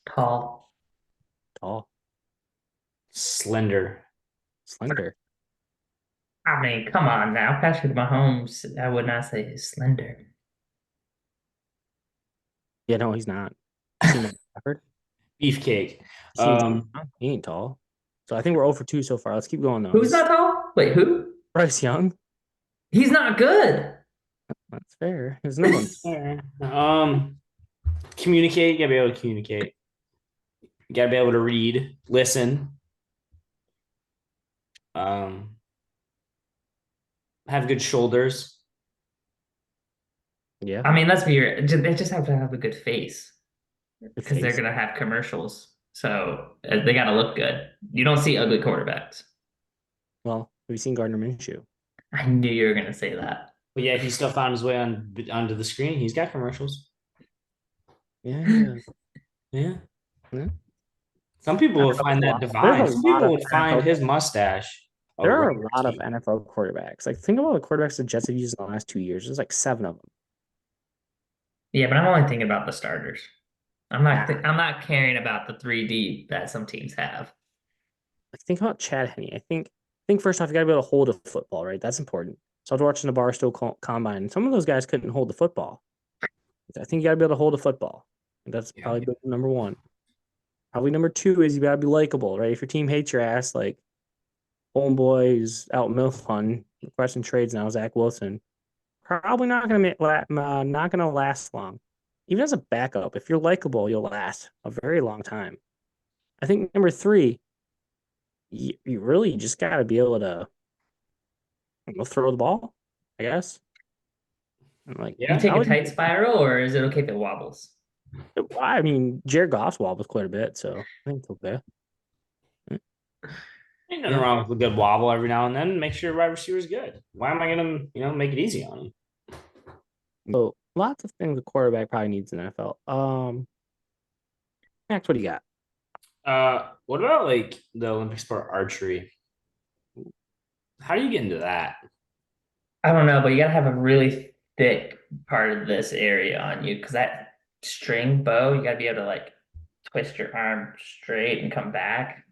Tall. Tall. Slender. Slender. I mean, come on now. Patrick Mahomes, I would not say he's slender. Yeah, no, he's not. Seen that effort. Beefcake. He ain't tall. So I think we're 0 for 2 so far. Let's keep going though. Who's not tall? Wait, who? Bryce Young. He's not good. That's fair. His number one. Communicate. You gotta be able to communicate. You gotta be able to read, listen. Have good shoulders. Yeah. I mean, let's be real. They just have to have a good face because they're gonna have commercials. So they gotta look good. You don't see ugly quarterbacks. Well, have you seen Gardner Minshew? I knew you were gonna say that. But yeah, he still found his way onto the screen. He's got commercials. Yeah. Yeah. Yeah. Some people would find that divine. Some people would find his mustache. There are a lot of NFL quarterbacks. Like, think about the quarterbacks the Jets have used in the last 2 years. There's like 7 of them. Yeah, but I'm only thinking about the starters. I'm not caring about the 3D that some teams have. Like, think about Chad Henne. I think first off, you got to be able to hold a football, right? That's important. So I was watching the Barstool Combine, and some of those guys couldn't hold the football. I think you got to be able to hold a football. And that's probably number one. Probably number 2 is you got to be likable, right? If your team hates your ass, like homeboy who's out MILF hunting, requesting trades now, Zach Wilson, probably not gonna last long. Even as a backup, if you're likable, you'll last a very long time. I think number 3, you really just got to be able to throw the ball, I guess. And like, You take a tight spiral, or is it okay if it wobbles? I mean, Jared Goff's wobbles quite a bit, so I think it's okay. Ain't nothing wrong with a good wobble every now and then. Make sure your wide receiver's good. Why am I gonna, make it easy on him? So lots of things a quarterback probably needs in the NFL. Max, what do you got? What about like the Olympic sport archery? How do you get into that? I don't know, but you gotta have a really thick part of this area on you because that string bow, you gotta be able to like twist your arm straight and come back.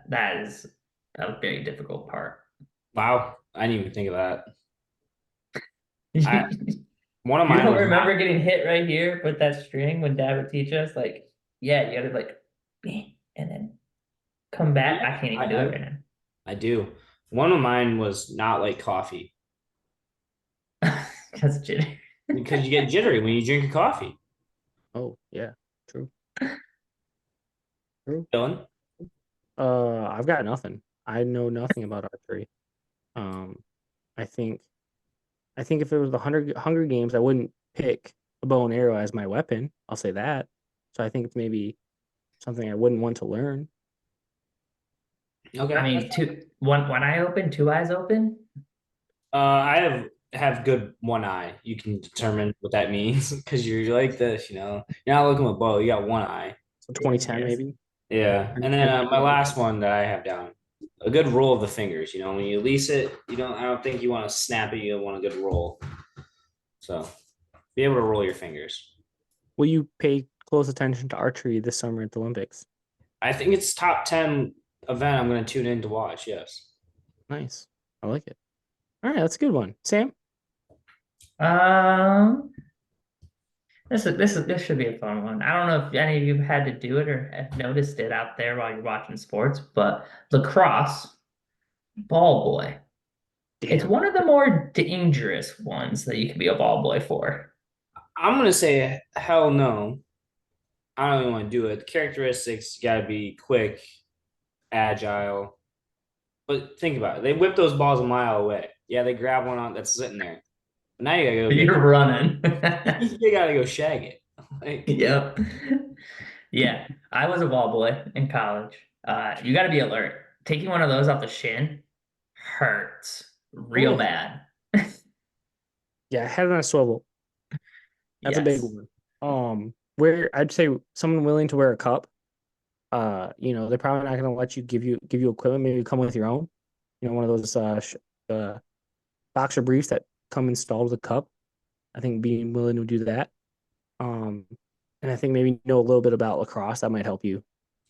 That is a very difficult part. Wow, I didn't even think of that. You One of mine don't was remember getting hit right here with that string when Dad would teach us? Like, yeah, you gotta like, and then come back. I can't even do it right now. I do. One of mine was not like coffee. That's jittery. Because you get jittery when you drink a coffee. Oh, yeah, true. True. Dylan? I've got nothing. I know nothing about archery. I think if it was the Hunger Games, I wouldn't pick a bow and arrow as my weapon. I'll say that. So I think it's maybe something I wouldn't want to learn. Okay. I mean, one eye open, 2 eyes open. I have good one eye. You can determine what that means because you're like this, You're not looking with bow. You got one eye. So 2010 maybe. Yeah, and then my last one that I have down, a good roll of the fingers. When you lease it, I don't think you want to snap it. You want a good roll. So, be able to roll your fingers. Will you pay close attention to archery this summer at the Olympics? I think it's top 10 event I'm going to tune in to watch. Yes. Nice. I like it. All right, that's a good one. Sam? Um, this should be a fun one. I don't know if any of you had to do it or have noticed it out there while you're watching sports, but lacrosse ball boy. It's Damn. one of the more dangerous ones that you can be a ball boy for. I'm going to say hell no. I don't even want to do it. The characteristics got to be quick, agile. But think about it. They whip those balls a mile away. Yeah, they grab one on that's sitting there. But now you got to go You're running. you got to go shag it. Like, Yep. Yeah, I was a ball boy in college. You got to be alert. Taking one of those off the shin hurts Oh, real yeah. bad. Yeah, head on a swivel. That's a big Yes. one. Where I'd say someone willing to wear a cup, they're probably not gonna let you give you equipment, maybe come with your own. One of those boxer briefs that come installed with a cup. I think being willing to do that. Um, and I think maybe know a little bit about lacrosse, that might help you.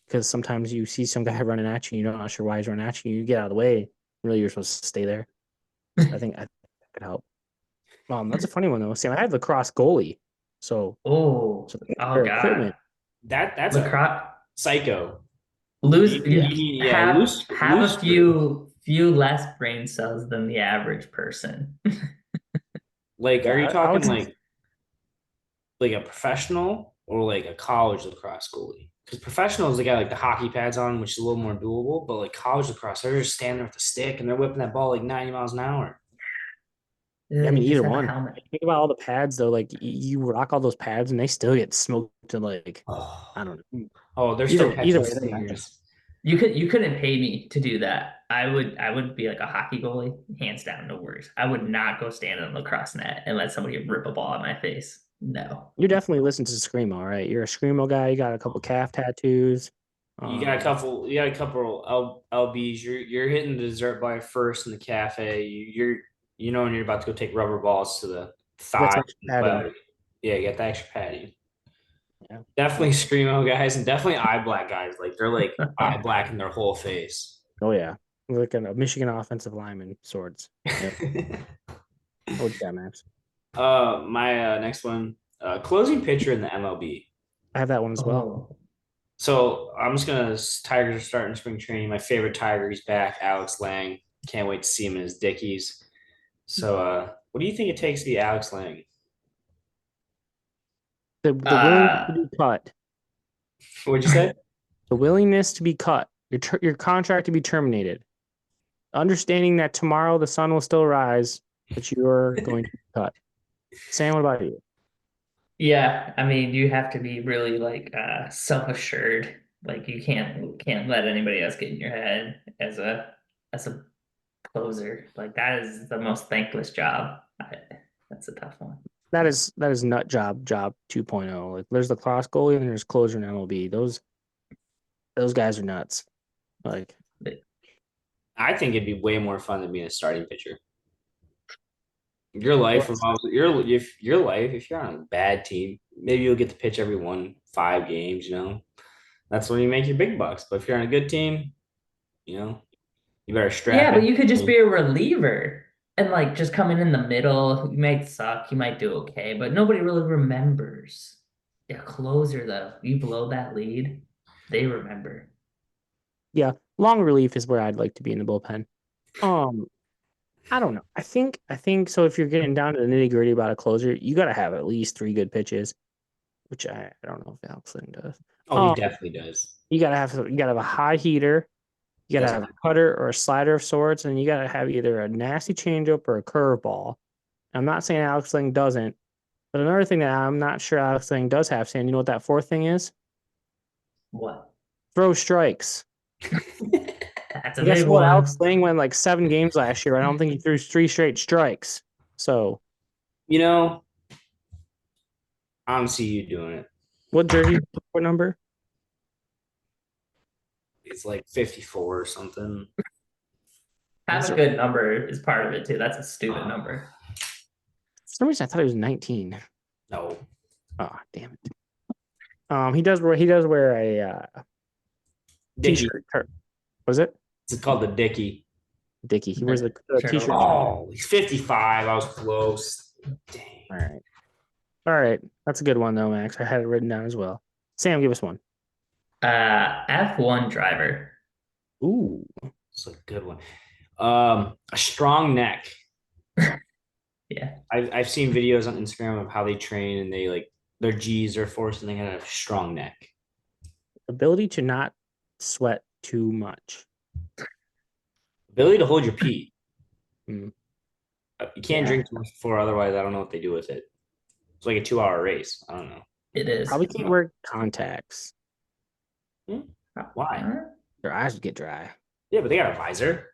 Because sometimes you see some guy running at you, you're not sure why he's running at you. You get out of the way. Really, you're supposed to stay there. So I think that could help. That's a funny one though. Sam, I had lacrosse goalie, so Oh, oh their God. equipment. that's a Lacrosse psycho. lose Yeah, Yeah, have loose a screw. few less brain cells than the average person. Like, are you yeah. I would talking say like a professional or like a college lacrosse goalie? Because professionals, they got like the hockey pads on, which is a little more doable. But like college lacrosse, they're just standing there with a stick and they're whipping that ball like 90 miles an hour. I mean You just either have a one. helmet. Think about all the pads though. Like you rock all those pads and they still get smoked to like Oh, I don't know. oh, they're still Either catching way, it doesn't matter. stingers. You couldn't pay me to do that. I would be like a hockey goalie, hands down, no worries. I would not go stand on the lacrosse net and let somebody rip a ball at my face. No. You definitely listen to screamo, right? You're a screamo guy. You got a couple calf tattoos. Um, You got a couple LBs. You're hitting the dessert bar first in the cafe. You know when you're about to go take rubber balls to the you got thigh some extra and padding. belly. Yeah, you got the extra padding. Yeah, Definitely screamo guys and definitely eye black guys. Like they're like eye black in their whole face. oh yeah, like a Michigan offensive lineman swords. Yep. What you got, Max? My next one, closing pitcher in the MLB. I have that one as well. Oh. So I'm just gonna Tigers are starting spring training. My favorite Tiger, he's back, Alex Lang. Can't wait to see him in his Dickies. So what do you think it takes to be Alex Lang? The willingness to Uh be cut, What'd you say? the willingness to be cut, your contract to be terminated, understanding that tomorrow the sun will still rise, but you're going to be cut. Sam, what about you? yeah, I mean you have to be really like self-assured. Like you can't let anybody else get in your head as a closer. Like that is the most thankless job. That's a tough one. That is nut job 2.0. Like there's the cross goalie and there's closer in MLB. Those guys are nuts. Like But I think it'd be way more fun than being a starting pitcher. Your life revolves your life. If you're on a bad team, maybe you'll get to pitch every 5 games. That's when you make your big bucks. But if you're on a good team, you know, you better yeah, strap but you could just in. be a reliever and like just come in the middle. You might suck, you might do okay, but nobody really remembers. Yeah, closer though. You blow that lead, they remember. yeah, long relief is where I'd like to be in the bullpen. Um, I don't know. I think so. If you're getting down to the nitty gritty about a closer, you got to have at least three good pitches, which I don't know if Alex Lynn does. Oh, he Um, definitely does. you gotta have a high heater. You gotta Yes. have a cutter or a slider of sorts, and you gotta have either a nasty changeup or a curveball. I'm not saying Alex Ling doesn't, but another thing that I'm not sure Alex Ling does have, Sam, you know what that fourth thing is? What? Throw strikes. That's a And guess big what? Alex one. Ling went like 7 games last year. I don't think he threw three straight strikes. So You know, I don't see you doing it. what jersey? What number? It's like 54 or something. That's Have a for good number is part of it too. That's a stupid Uh, number. some reason I thought he was 19. no. Oh, damn it. He does wear a Dickie. t-shirt. Was it It's called the Dickie. Dickie? He wears the Turtle. t-shirt. Oh, he's 55. I was close. Dang. All right. All right. That's a good one though, Max. I had it written down as well. Sam, give us one. F1 driver. Ooh. It's a good one. A strong neck. Yeah. I've seen videos on Instagram of how they train and they like their G's are forced and they have a strong neck. Ability to not sweat too much. Ability to hold your pee. Mm. You can't Yeah. drink too much before, otherwise I don't know what they do with it. It's like a 2 hour race. I don't know. It is. Probably can't wear contacts. Why? Their eyes would get dry. Yeah, but they got a visor.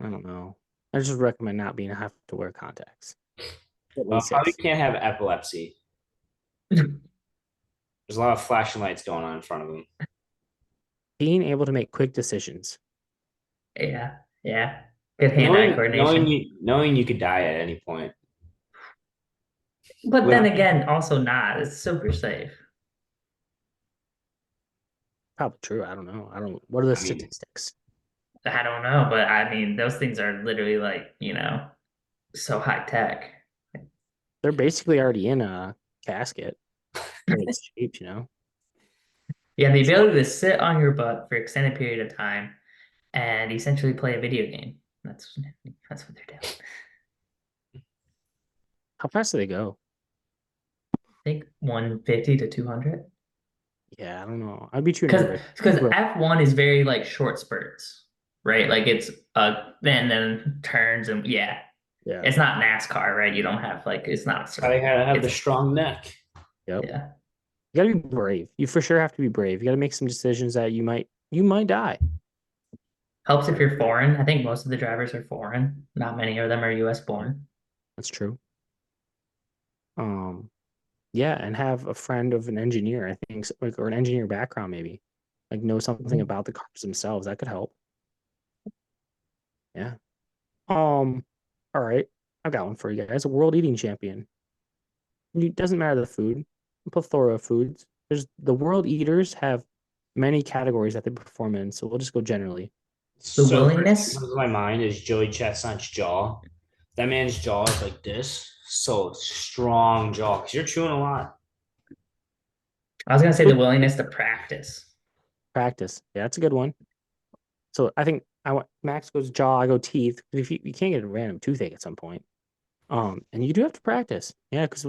I don't know. I just recommend not being have to wear contacts. Probably can't have epilepsy. There's a lot of flashing lights going on in front of them. Being able to make quick decisions. Yeah. Yeah. Good hand-eye coordination. Knowing you could die at any point. But then again, also not. It's super safe. Probably true. I don't know. What are the statistics? I don't know, but I mean, those things are literally like, so high tech. They're basically already in a casket. It's cheap, Yeah, the ability to sit on your butt for extended period of time and essentially play a video game. That's what they're doing. How fast do they go? I think 150 to 200. Yeah, I don't know. I'd be tuning in. Because F1 is very like short spurts, right? Like it's then turns and yeah. It's not NASCAR, right? You don't have like it's not. I gotta have the strong neck. Yep. Yeah. You gotta be brave. You for sure have to be brave. You gotta make some decisions that you might die. Helps if you're foreign. I think most of the drivers are foreign. Not many of them are US born. That's true. Yeah, and have a friend of an engineer, I think, like, or an engineer background, maybe. Like know something about the cars themselves. That could help. Yeah. All right. I've got one for you guys. A world eating champion. It doesn't matter the food. Plethora of foods. There's the world eaters have many categories that they perform in, so we'll just go generally. The willingness. What comes to my mind is Joey Chestnut's jaw. That man's jaw is like this. So strong jaw. Because you're chewing a lot. I was gonna say the willingness to practice. Practice. Yeah, that's a good one. So I think Max goes jaw, I go teeth. If you can't get a random toothache at some point. And you do have to practice. Yeah, because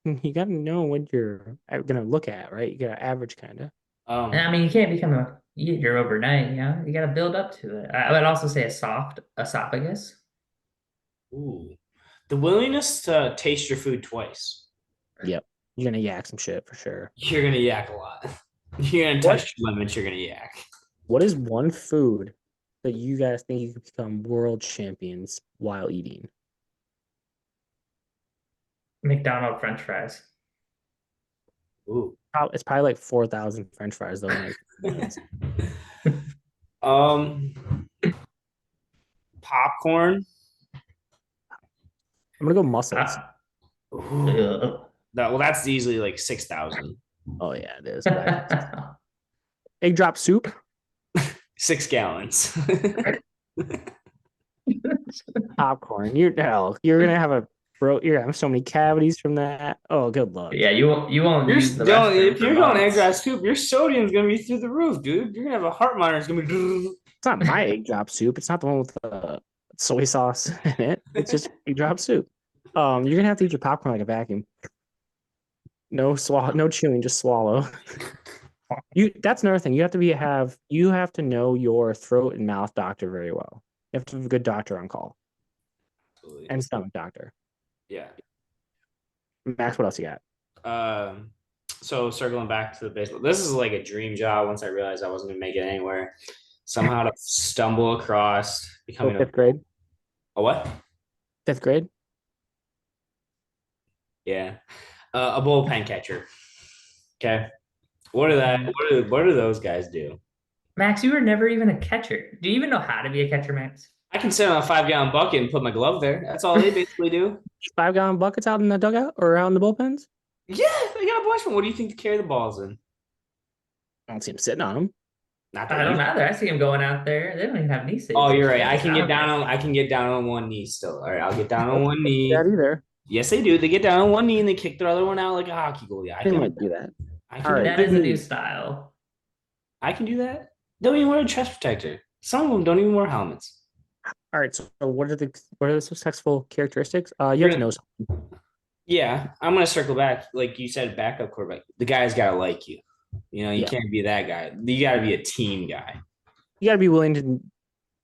you got to know what you're gonna look at, right? You got to average kind of. And I mean, you can't become a eater overnight. You got to build up to it. I would also say a soft esophagus. Ooh, the willingness to taste your food twice. Yep, you're gonna yak some shit for sure. You're gonna yak a lot. You're gonna touch your limits. You're gonna yak. What is one food that you guys think you could become world champions while eating? McDonald's French fries. Ooh. It's probably like 4,000 French fries though. Popcorn. I'm gonna go mussels. That's easily like 6,000. Oh yeah, it is. Egg drop soup. 6 gallons. Popcorn. You're gonna have you're gonna have so many cavities from that. Oh, good luck. Yeah, you won't use the if you're going egg drop soup, your sodium's gonna be through the roof, dude. You're gonna have a heart monitor. It's gonna be. It's not my egg drop soup. It's not the one with the soy sauce in it. It's just egg drop soup. You're gonna have to eat your popcorn like a vacuum. No chewing, just swallow. That's another thing. You have to know your throat and mouth doctor very well. You have to have a good doctor on call. Absolutely. And stomach doctor. Yeah. Max, what else you got? So circling back to the baseball, this is like a dream job once I realized I wasn't gonna make it anywhere. Somehow to stumble across becoming fifth grade. A what? 5th grade? Yeah. A bullpen catcher. Okay. What do those guys do? Max, you were never even a catcher. Do you even know how to be a catcher, Max? I can sit on a 5-gallon bucket and put my glove there. That's all they basically do. 5-gallon buckets out in the dugout or out in the bullpens? Yeah, they got a boys from. What do you think to carry the balls in? I don't see them sitting on them. Not I that don't you. either. I see him going out there. They don't even have knee Oh, you're safeties. right. They I just can get out down there. on. I can get down on one knee still. All right, I'll get down on Nope, one can't do that knee. either. Yes, they do. They get down on one knee and they kick their other one out like a hockey goalie. I They can. might do that. I All can. right, That give is a new me. style. I can do that. Don't even wear a chest protector. Some of them don't even wear helmets. All right, so what are the successful characteristics? You have to We're know gonna- something. Yeah, I'm gonna circle back. Like you said, backup quarterback. The guy's gotta like you. You know, you Yeah, can't be that guy. You gotta be a team guy. you got to be willing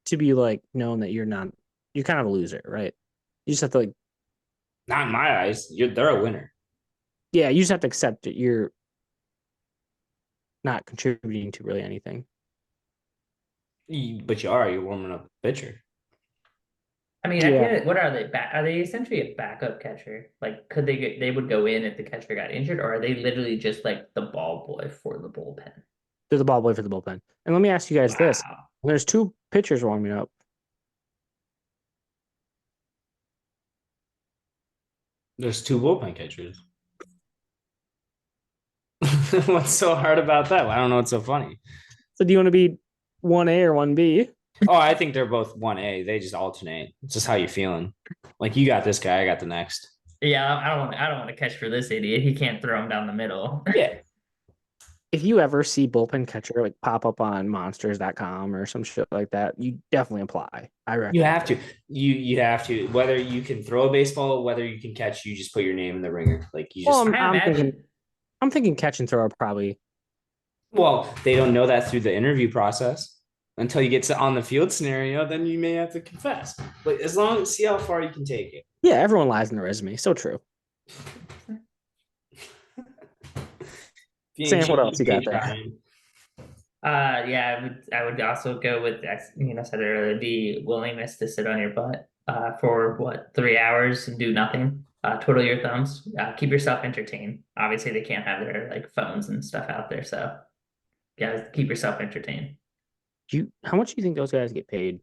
to be like known that you're kind of a loser, right? You just have to like, Not in my eyes. They're a winner. yeah, you just have to accept that you're not contributing to really anything. But you are. You're warming up the pitcher. I mean, I Yeah, get it. What are they? Are they essentially a backup catcher? Like, could they get? They would go in if the catcher got injured, or are they literally just like the ball boy for the bullpen? they're the ball boy for the bullpen. And let me ask you guys this: Wow. there's two pitchers warming up. There's two bullpen catchers. What's so hard about that? I don't know what's so funny. So do you want to be 1A or 1B? Oh, I think they're both 1A. They just alternate. It's just how you feeling. Like you got this guy, I got the next. Yeah, I don't want. I don't want to catch for this idiot. He can't throw him down the middle. Yeah. If you ever see bullpen catcher like pop up on monsters.com or some shit like that, you definitely apply. I You recommend have to. You have to. Whether you can throw a baseball, whether you can catch, you just put your name in the ringer. Like you Well, just I imagine. I'm thinking catch and throw are probably. well, they don't know that through the interview process until you get to on the field scenario, then you may have to confess. But as long as see how far you can take it. Yeah, everyone lies in the resume. So true. Sam, what else you got there? Yeah, I would also go with I said earlier, the willingness to sit on your butt for what 3 hours and do nothing. Twiddle your thumbs. Keep yourself entertained. Obviously, they can't have their like phones and stuff out there, so yeah, keep yourself entertained. How much do you think those guys get paid?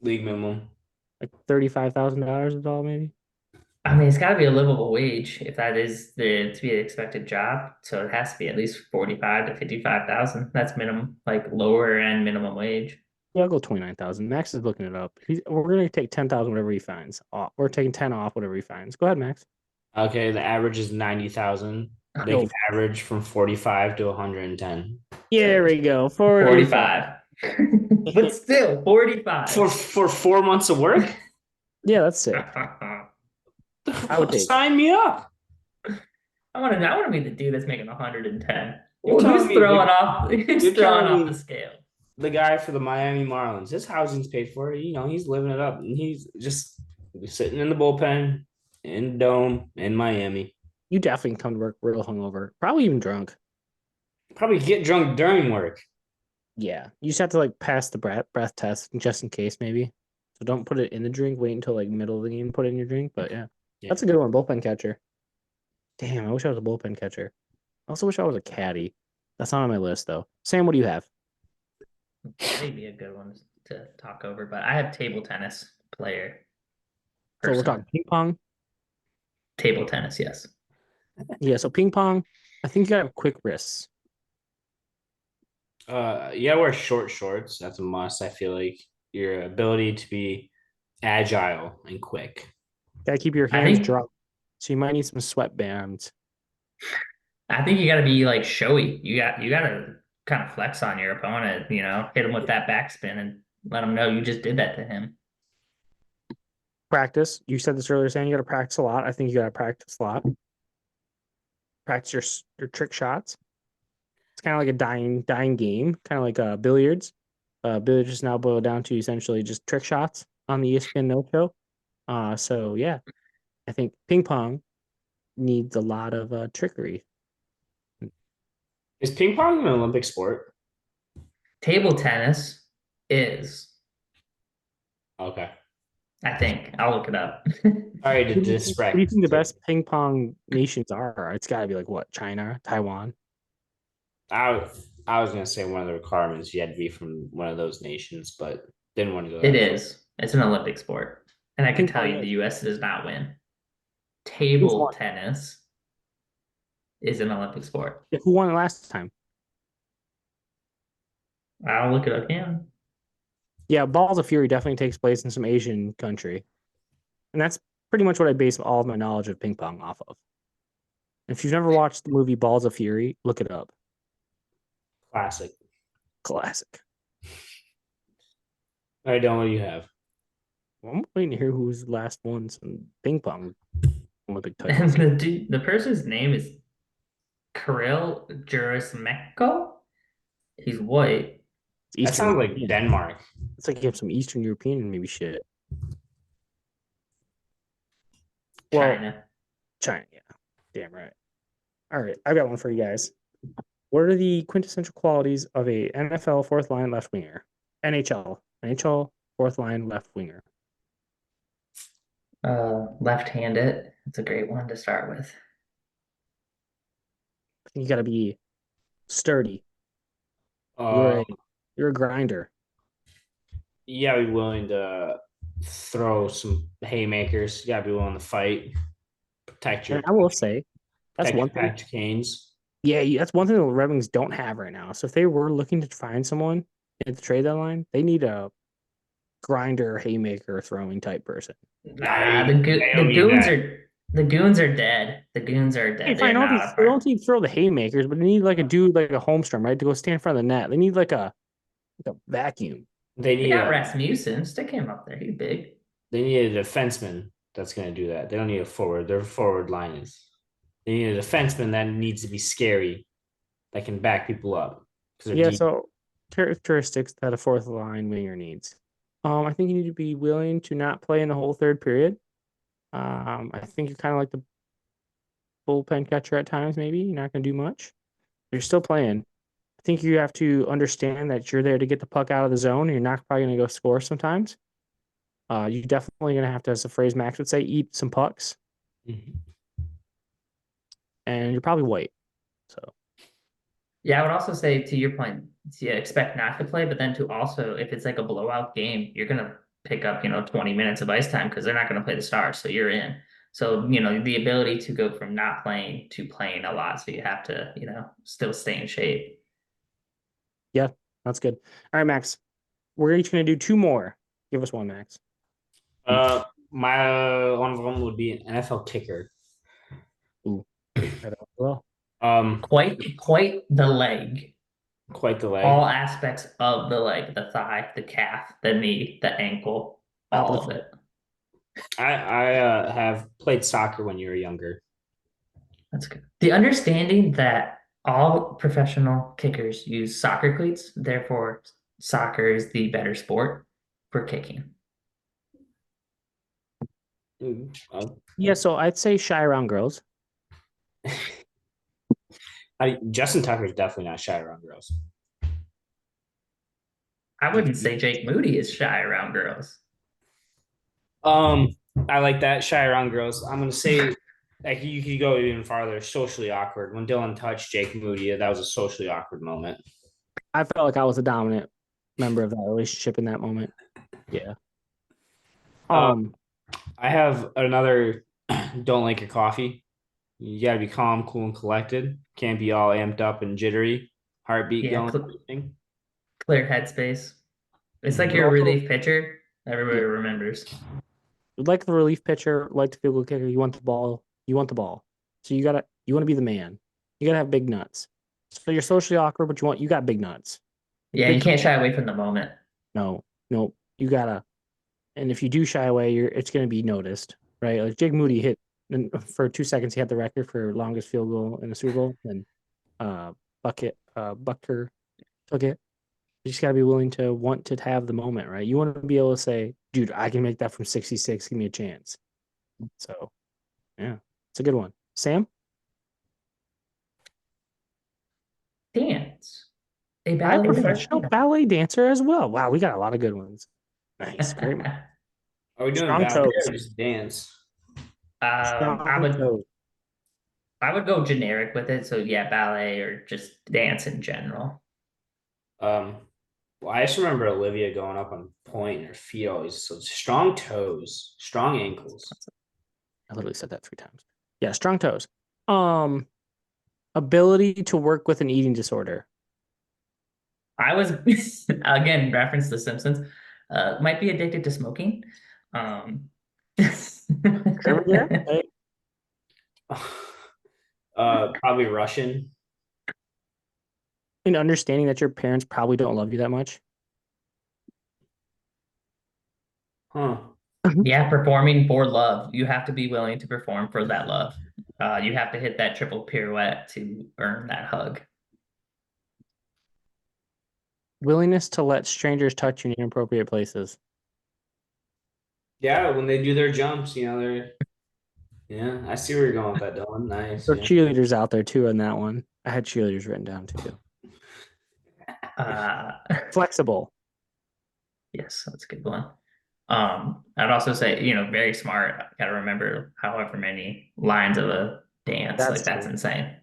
League minimum. Like $35,000 is all, maybe. I mean, it's got to be a livable wage if that is the to be an expected job. So it has to be at least 45 to 55,000. That's minimum, like lower end minimum wage. Yeah, I'll go 29,000. Max is looking it up. We're gonna take 10,000 whatever he finds. We're taking 10 off whatever he finds. Go ahead, Max. Okay, the average is 90,000. They Go. can average from 45 to 110. Yeah, there we go. 45. 45. But still, 45. For 4 months of work? Yeah, that's sick. I would take. Sign me up. I want to be the dude that's making 110. You're telling Who's me throwing off? Who's you're throwing telling off me the scale? the guy for the Miami Marlins, his housing's paid for. You know, he's living it up, and he's just sitting in the bullpen in the dome in Miami. You definitely can come to work real hungover, probably even drunk. Probably get drunk during work. Yeah, you just have to like pass the breath test just in case, maybe. So don't put it in the drink. Wait until like middle of the game, put it in your drink. But yeah, that's a good one. Bullpen catcher. Damn, I wish I was a bullpen catcher. I also wish I was a caddy. That's not on my list though. Sam, what do you have? That'd be a good one to talk over. But I have table tennis player. So we're Person. talking ping pong. Table tennis, yes. Yeah, so ping pong. I think you gotta have quick wrists. You gotta wear short shorts. That's a must. I feel like your ability to be agile and quick. Gotta keep your I hands think dropped. So you might need some sweatbands. I think you got to be like showy. You got to kind of flex on your opponent. Hit him with that backspin and let him know you just did that to him. Practice. You said this earlier, saying you gotta practice a lot. I think you gotta practice a lot. Practice your trick shots. It's kind of like a dying game, kind of like billiards. Billiards is now boiled down to essentially just trick shots on the ESPN No Show. So yeah, I think ping pong needs a lot of trickery. Is ping pong an Olympic sport? Table tennis is, Okay. I think. I'll look it up. Sorry to What do you think the best ping pong nations are? It's got to be like what? China, Taiwan. I I was gonna say one of the requirements you had to be from one of those nations, but didn't want to go It that far. is. It's an Olympic sport. And I can Ping tell pong you the is. US does not win. Who's Table won? tennis is an Olympic sport. Who won it last time? I'll look it up. Yeah. Yeah, Balls of Fury definitely takes place in some Asian country. And that's pretty much what I base all of my knowledge of ping pong off of. If you've never watched the movie Balls of Fury, look it up. Classic. Classic. All right, Don, what do you have? Well, I'm waiting to hear who's last won some ping pong Olympic And titles. the person's name is Kirill Jurismenko. He's white. It's That Eastern sounds like European. Denmark. It's like you have some Eastern European maybe shit. Well, China. China, yeah. Damn right. All right, I've got one for you guys. What are the quintessential qualities of a NFL fourth line left winger? NHL fourth line left winger. Left-handed. It's a great one to start with. You got to be sturdy. You're Uh, a you're a grinder. you gotta be willing to throw some haymakers. You gotta be willing to fight, protect And your I will say that's protect one your thing. Patrick Canes. Yeah, that's one thing the Red Wings don't have right now. So if they were looking to find someone at the trade deadline, they need a grinder, haymaker, throwing type person. Nah, Nah, they the don't need goons that. are the goons are dead. The goons are Hey, dead. They're fine. not a They part. don't need to throw the haymakers, but they need like a dude like a Holmstrom, right, to go stand in front of the net. They need like a vacuum. They They need got a Rasmussen. Stick him up there. He's big. they need a defenseman that's gonna do that. They don't need a forward. Their forward line is. They need a defenseman that needs to be scary, that can back people up because they're Yeah, deep. so characteristics that a fourth line winger needs. I think you need to be willing to not play in the whole third period. I think you're kind of like the bullpen catcher at times, maybe. You're not going to do much. You're still playing. I think you have to understand that you're there to get the puck out of the zone. And you're not probably going to go score sometimes. You're definitely going to have to, as the phrase Max would say, eat some pucks. Mhm. And you're probably white. So, Yeah, I would also say to your point, to expect not to play, but then to also, if it's like a blowout game, you're gonna pick up, 20 minutes of ice time because they're not gonna play the stars, so you're in. So, the ability to go from not playing to playing a lot, so you have to, still stay in shape. yeah, that's good. All right, Max. We're each going to do two more. Give us one, Max. My one of them would be an NFL kicker. Ooh, I don't well. Um, Quite the leg. quite the leg. All aspects of the leg, the thigh, the calf, the knee, the ankle, Top of all the of foot. it. I have played soccer when you were younger. That's good. The understanding that all professional kickers use soccer cleats, therefore soccer is the better sport for kicking. Yeah, so I'd say shy around girls. Justin Tucker is definitely not shy around girls. I wouldn't say Jake Moody is shy around girls. Um, I like that shy around girls. I'm gonna say like you could go even farther. Socially awkward. When Dylan touched Jake Moody, that was a socially awkward moment. I felt like I was a dominant member of that relationship in that moment. Yeah. Uh, Um, I have another. Don't like your coffee. You gotta be calm, cool, and collected. Can't be all amped up and jittery. Heartbeat Yeah, going. Everything. clear headspace. It's like Mhm. but your also, relief pitcher. Everybody yeah, remembers. like the relief pitcher, like the field goal kicker, you want the ball. You want the ball. So you want to be the man. You gotta have big nuts. So you're socially awkward, but you got big nuts. Yeah, you Big can't shy away from the moment. no, no, you gotta. And if you do shy away, it's gonna be noticed, right? Like Jake Moody hit, and for 2 seconds he had the record for longest field goal in the Super Bowl, and Bucker took it. You just got to be willing to want to have the moment, right? You want to be able to say, dude, I can make that from 66. Give me a chance. So, yeah, it's a good one. Sam, Dance. A I have professional ballerina. ballet dancer as well. Wow, we got a lot of good ones. Nice. Great. Are we doing Strong ballet toes. or just dance? I Strong would toes. I would go generic with it. So yeah, ballet or just dance in general. Um, well, I just remember Olivia going up on point and her feet always so strong toes, strong ankles. I literally said that 3 times. Yeah, strong toes. Um, ability to work with an eating disorder. I was again reference The Simpsons. Might be addicted to smoking. Um, German there? Hey, Probably Russian. and understanding that your parents probably don't love you that much. Huh. yeah, performing for love. You have to be willing to perform for that love. You have to hit that triple pirouette to earn that hug. Willingness to let strangers touch you in inappropriate places. Yeah, when they do their jumps, they're yeah, I see where you're going with that, Dylan. Nice. There are Yeah. cheerleaders out there too on that one. I had cheerleaders written down too. Uh, Flexible. yes, that's a good one. I'd also say, very smart. Got to remember however many lines of a dance. That's Like that's true. insane.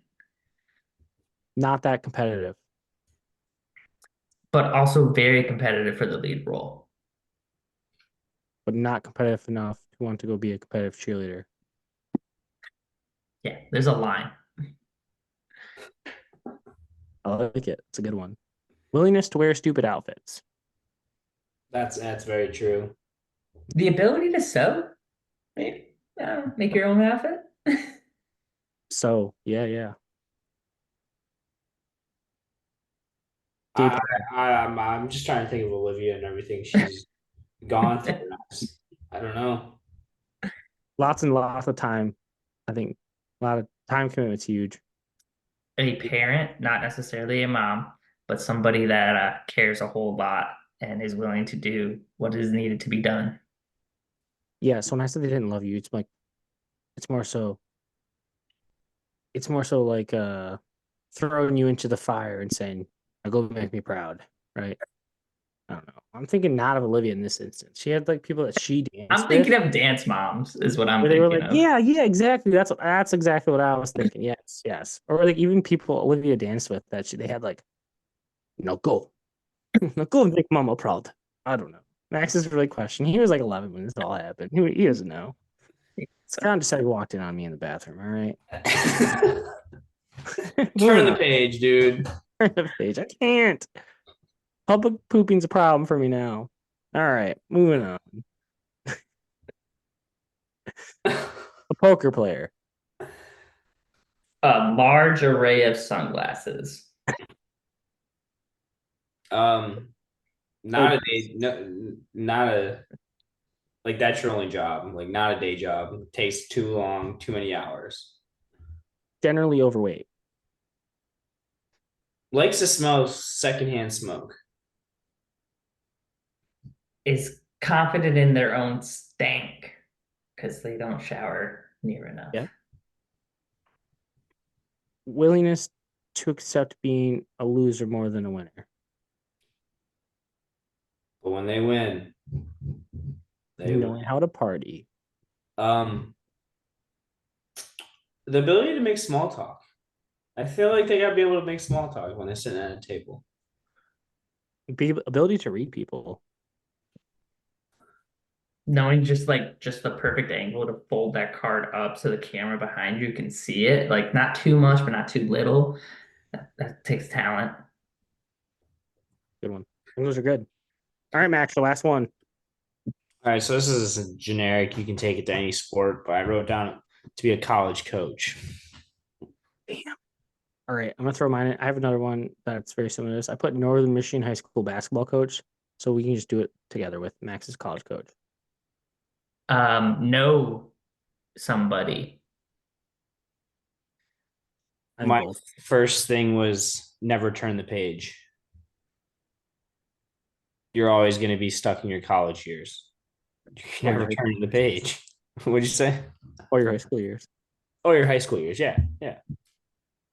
Not that competitive, But also very competitive for the lead role. but not competitive enough to want to go be a competitive cheerleader. Yeah, there's a line. I like it. It's a good one. Willingness to wear stupid outfits. That's very true. The ability to sew, maybe. Make your own outfit. So yeah. Gay I, pride. I'm just trying to think of Olivia and everything she's gone through. I don't know. Lots and lots of time. I think a lot of time commitment's huge. A parent, not necessarily a mom, but somebody that cares a whole lot and is willing to do what is needed to be done. Yeah. So when I said they didn't love you, it's like it's more so like throwing you into the fire and saying, "Now go make me proud," right? I don't know. I'm thinking not of Olivia in this instance. She had like people that she danced I'm thinking with, of dance moms, is what I'm where they were thinking like, of. "Yeah, exactly." That's exactly what I was thinking. Yes. Or like even people Olivia danced with that they had like, go, now go and make Mama proud. I don't know. Max is really questioning. He was like 11 when this all happened. He doesn't know. It's kind of just like walked in on me in the bathroom. All right, Turn moving the on. page, dude. Turn the page. I can't. Public pooping's a problem for me now. All right, moving on. A poker player. A large array of sunglasses. um, Oh, not a day, no, not a like that's your only job. Like not a day job. It takes too long, too many hours. generally overweight. Likes to smell secondhand smoke. Is confident in their own stank because they don't shower near enough. Yeah. Willingness to accept being a loser more than a winner. But when they win, they win. Knowing how to party. Um, the ability to make small talk. I feel like they gotta be able to make small talk when they're sitting at a table. Ability to read people. Knowing just the perfect angle to fold that card up so the camera behind you can see it, like not too much, but not too little. That takes talent. Good one. I think those are good. All right, Max, the last one. All right, so this is generic. You can take it to any sport, but I wrote down to be a college coach. Damn. All right, I'm gonna throw mine in. I have another one that's very similar to this. I put Northern Michigan High School basketball coach, so we can just do it together with Max's college coach. Know somebody. I think My both. first thing was never turn the page. You're always going to be stuck in your college years. You Or never your high, turn the page. What'd you say? or your high school years. Oh, your high school years. Yeah.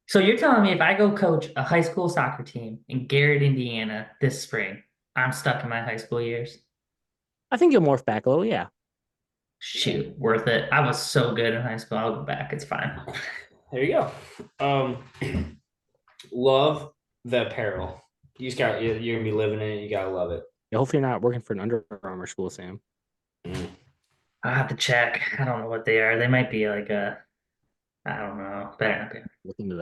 So you're telling me if I go coach a high school soccer team in Garrett, Indiana this spring, I'm stuck in my high school years? I think you'll morph back a little. Yeah. Shoot, worth it. I was so good in high school. I'll go back. It's fine. There you go. Love the apparel. You just got you're gonna be living in it. You gotta love it. Yeah, hopefully, you're not working for an Under Armour school, Sam. Mm. I'll have to check. I don't know what they are. They might be like I don't know. Better not be. Look into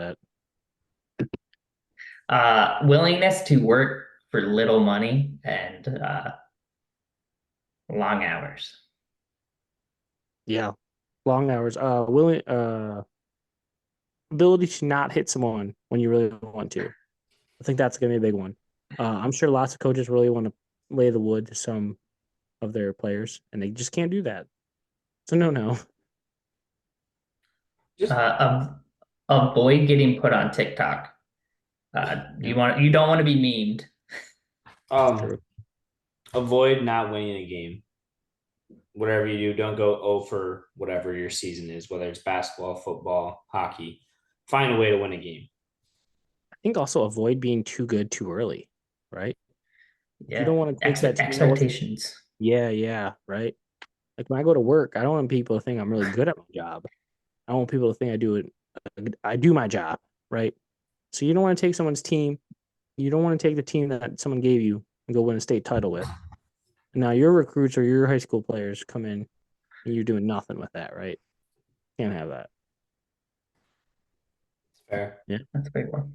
that. Willingness to work for little money and long hours. Yeah. Long hours. Willing ability to not hit someone when you really want to. I think that's gonna be a big one. I'm sure lots of coaches really want to lay the wood to some of their players, and they just can't do that. So no. Just Avoid getting put on TikTok. You don't want to be memed. um, True. avoid not winning a game. Whatever you do, don't go 0 for whatever your season is, whether it's basketball, football, hockey. Find a way to win a game. I think also avoid being too good too early, right? You Yeah, don't want to take that team that wasn't. expectations. Yeah, right. Like when I go to work, I don't want people to think I'm really good at my job. I want people to think I do my job, right? So you don't want to take someone's team. You don't want to take the team that someone gave you and go win a state title with. And now your recruits or your high school players come in and you're doing nothing with that, right? Can't have that. It's fair. Yeah. That's a big one.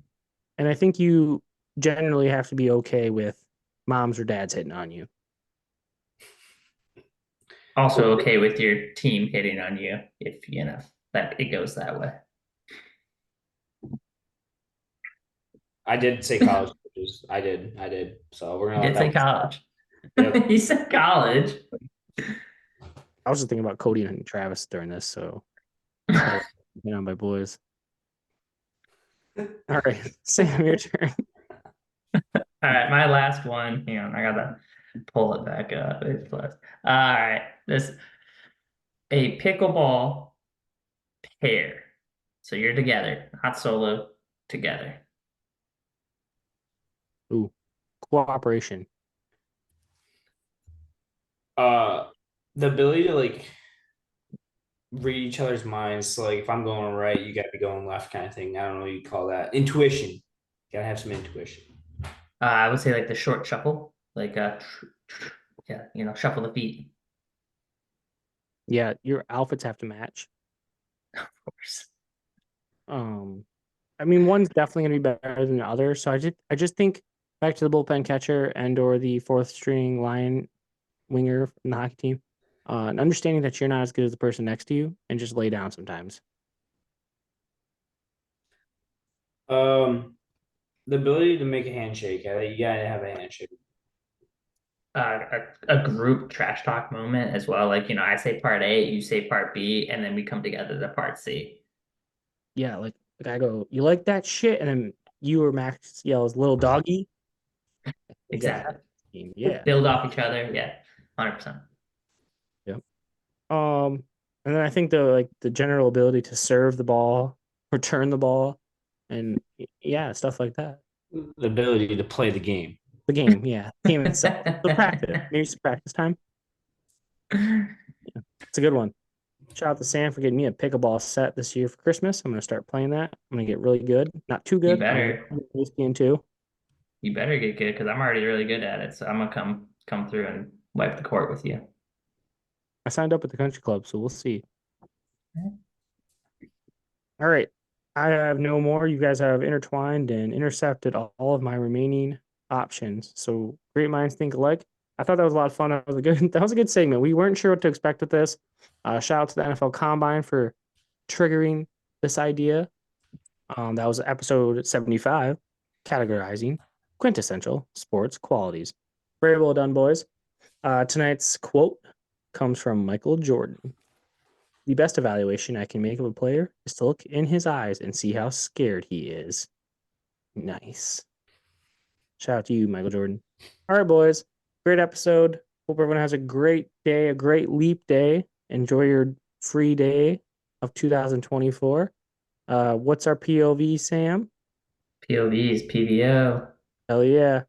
And I think you generally have to be okay with moms or dads hitting on you. Also okay with your team hitting on you if you know that it goes that way. I did say college coaches. I did. So we're You gonna let did say that college. Yep. You said college. I was just thinking about Cody and Travis during this, so gotta hit on my boys. All right, Sam, your turn. All right, my last one. Hang on, I gotta pull it back up. It's last. All right, this a pickleball pair. So you're together, not solo, together. Ooh, cooperation. The ability to like read each other's minds. So like if I'm going right, you gotta be going left kind of thing. I don't know what you call that. Intuition. You gotta have some intuition. I would say like the short shuffle, like yeah, shuffle the feet. Yeah, your outfits have to match. Of course. I mean, one's definitely gonna be better than the other. So I just think back to the bullpen catcher and or the fourth string line winger in the hockey team. And understanding that you're not as good as the person next to you and just lay down sometimes. Um, the ability to make a handshake. I think you gotta have a handshake. A group trash talk moment as well. Like, I say part A, you say part B, and then we come together to part C. Yeah, like I go, you like that shit? And then you or Max yells little doggy. Get that Exactly. team. Yeah. Build off each other. Yeah, 100%. Yep. And then I think the general ability to serve the ball, return the ball, and yeah, stuff like that. The ability to play the game. The game, yeah, game itself. The practice, maybe some practice time. It's a good one. Shout out to Sam for getting me a pickleball set this year for Christmas. I'm gonna start playing that. I'm gonna get really good, not too You good. I'm gonna better. get whiskey in too. You better get good because I'm already really good at it. So I'm gonna come through and wipe the court with you. I signed up at the country club, so we'll see. All right. I have no more. You guys have intertwined and intercepted all of my remaining options. So great minds think alike. I thought that was a lot of fun. That was a good that was a good segment. We weren't sure what to expect with this. Shout out to the NFL Combine for triggering this idea. That was episode 75, categorizing quintessential sports qualities. Very well done, boys. Tonight's quote comes from Michael Jordan. The best evaluation I can make of a player is to look in his eyes and see how scared he is. Nice. Shout out to you, Michael Jordan. All right, boys. Great episode. Hope everyone has a great day, a great leap day. Enjoy your free day of 2024. What's our POV, Sam? POVs, PVO. Hell yeah.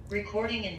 Recording in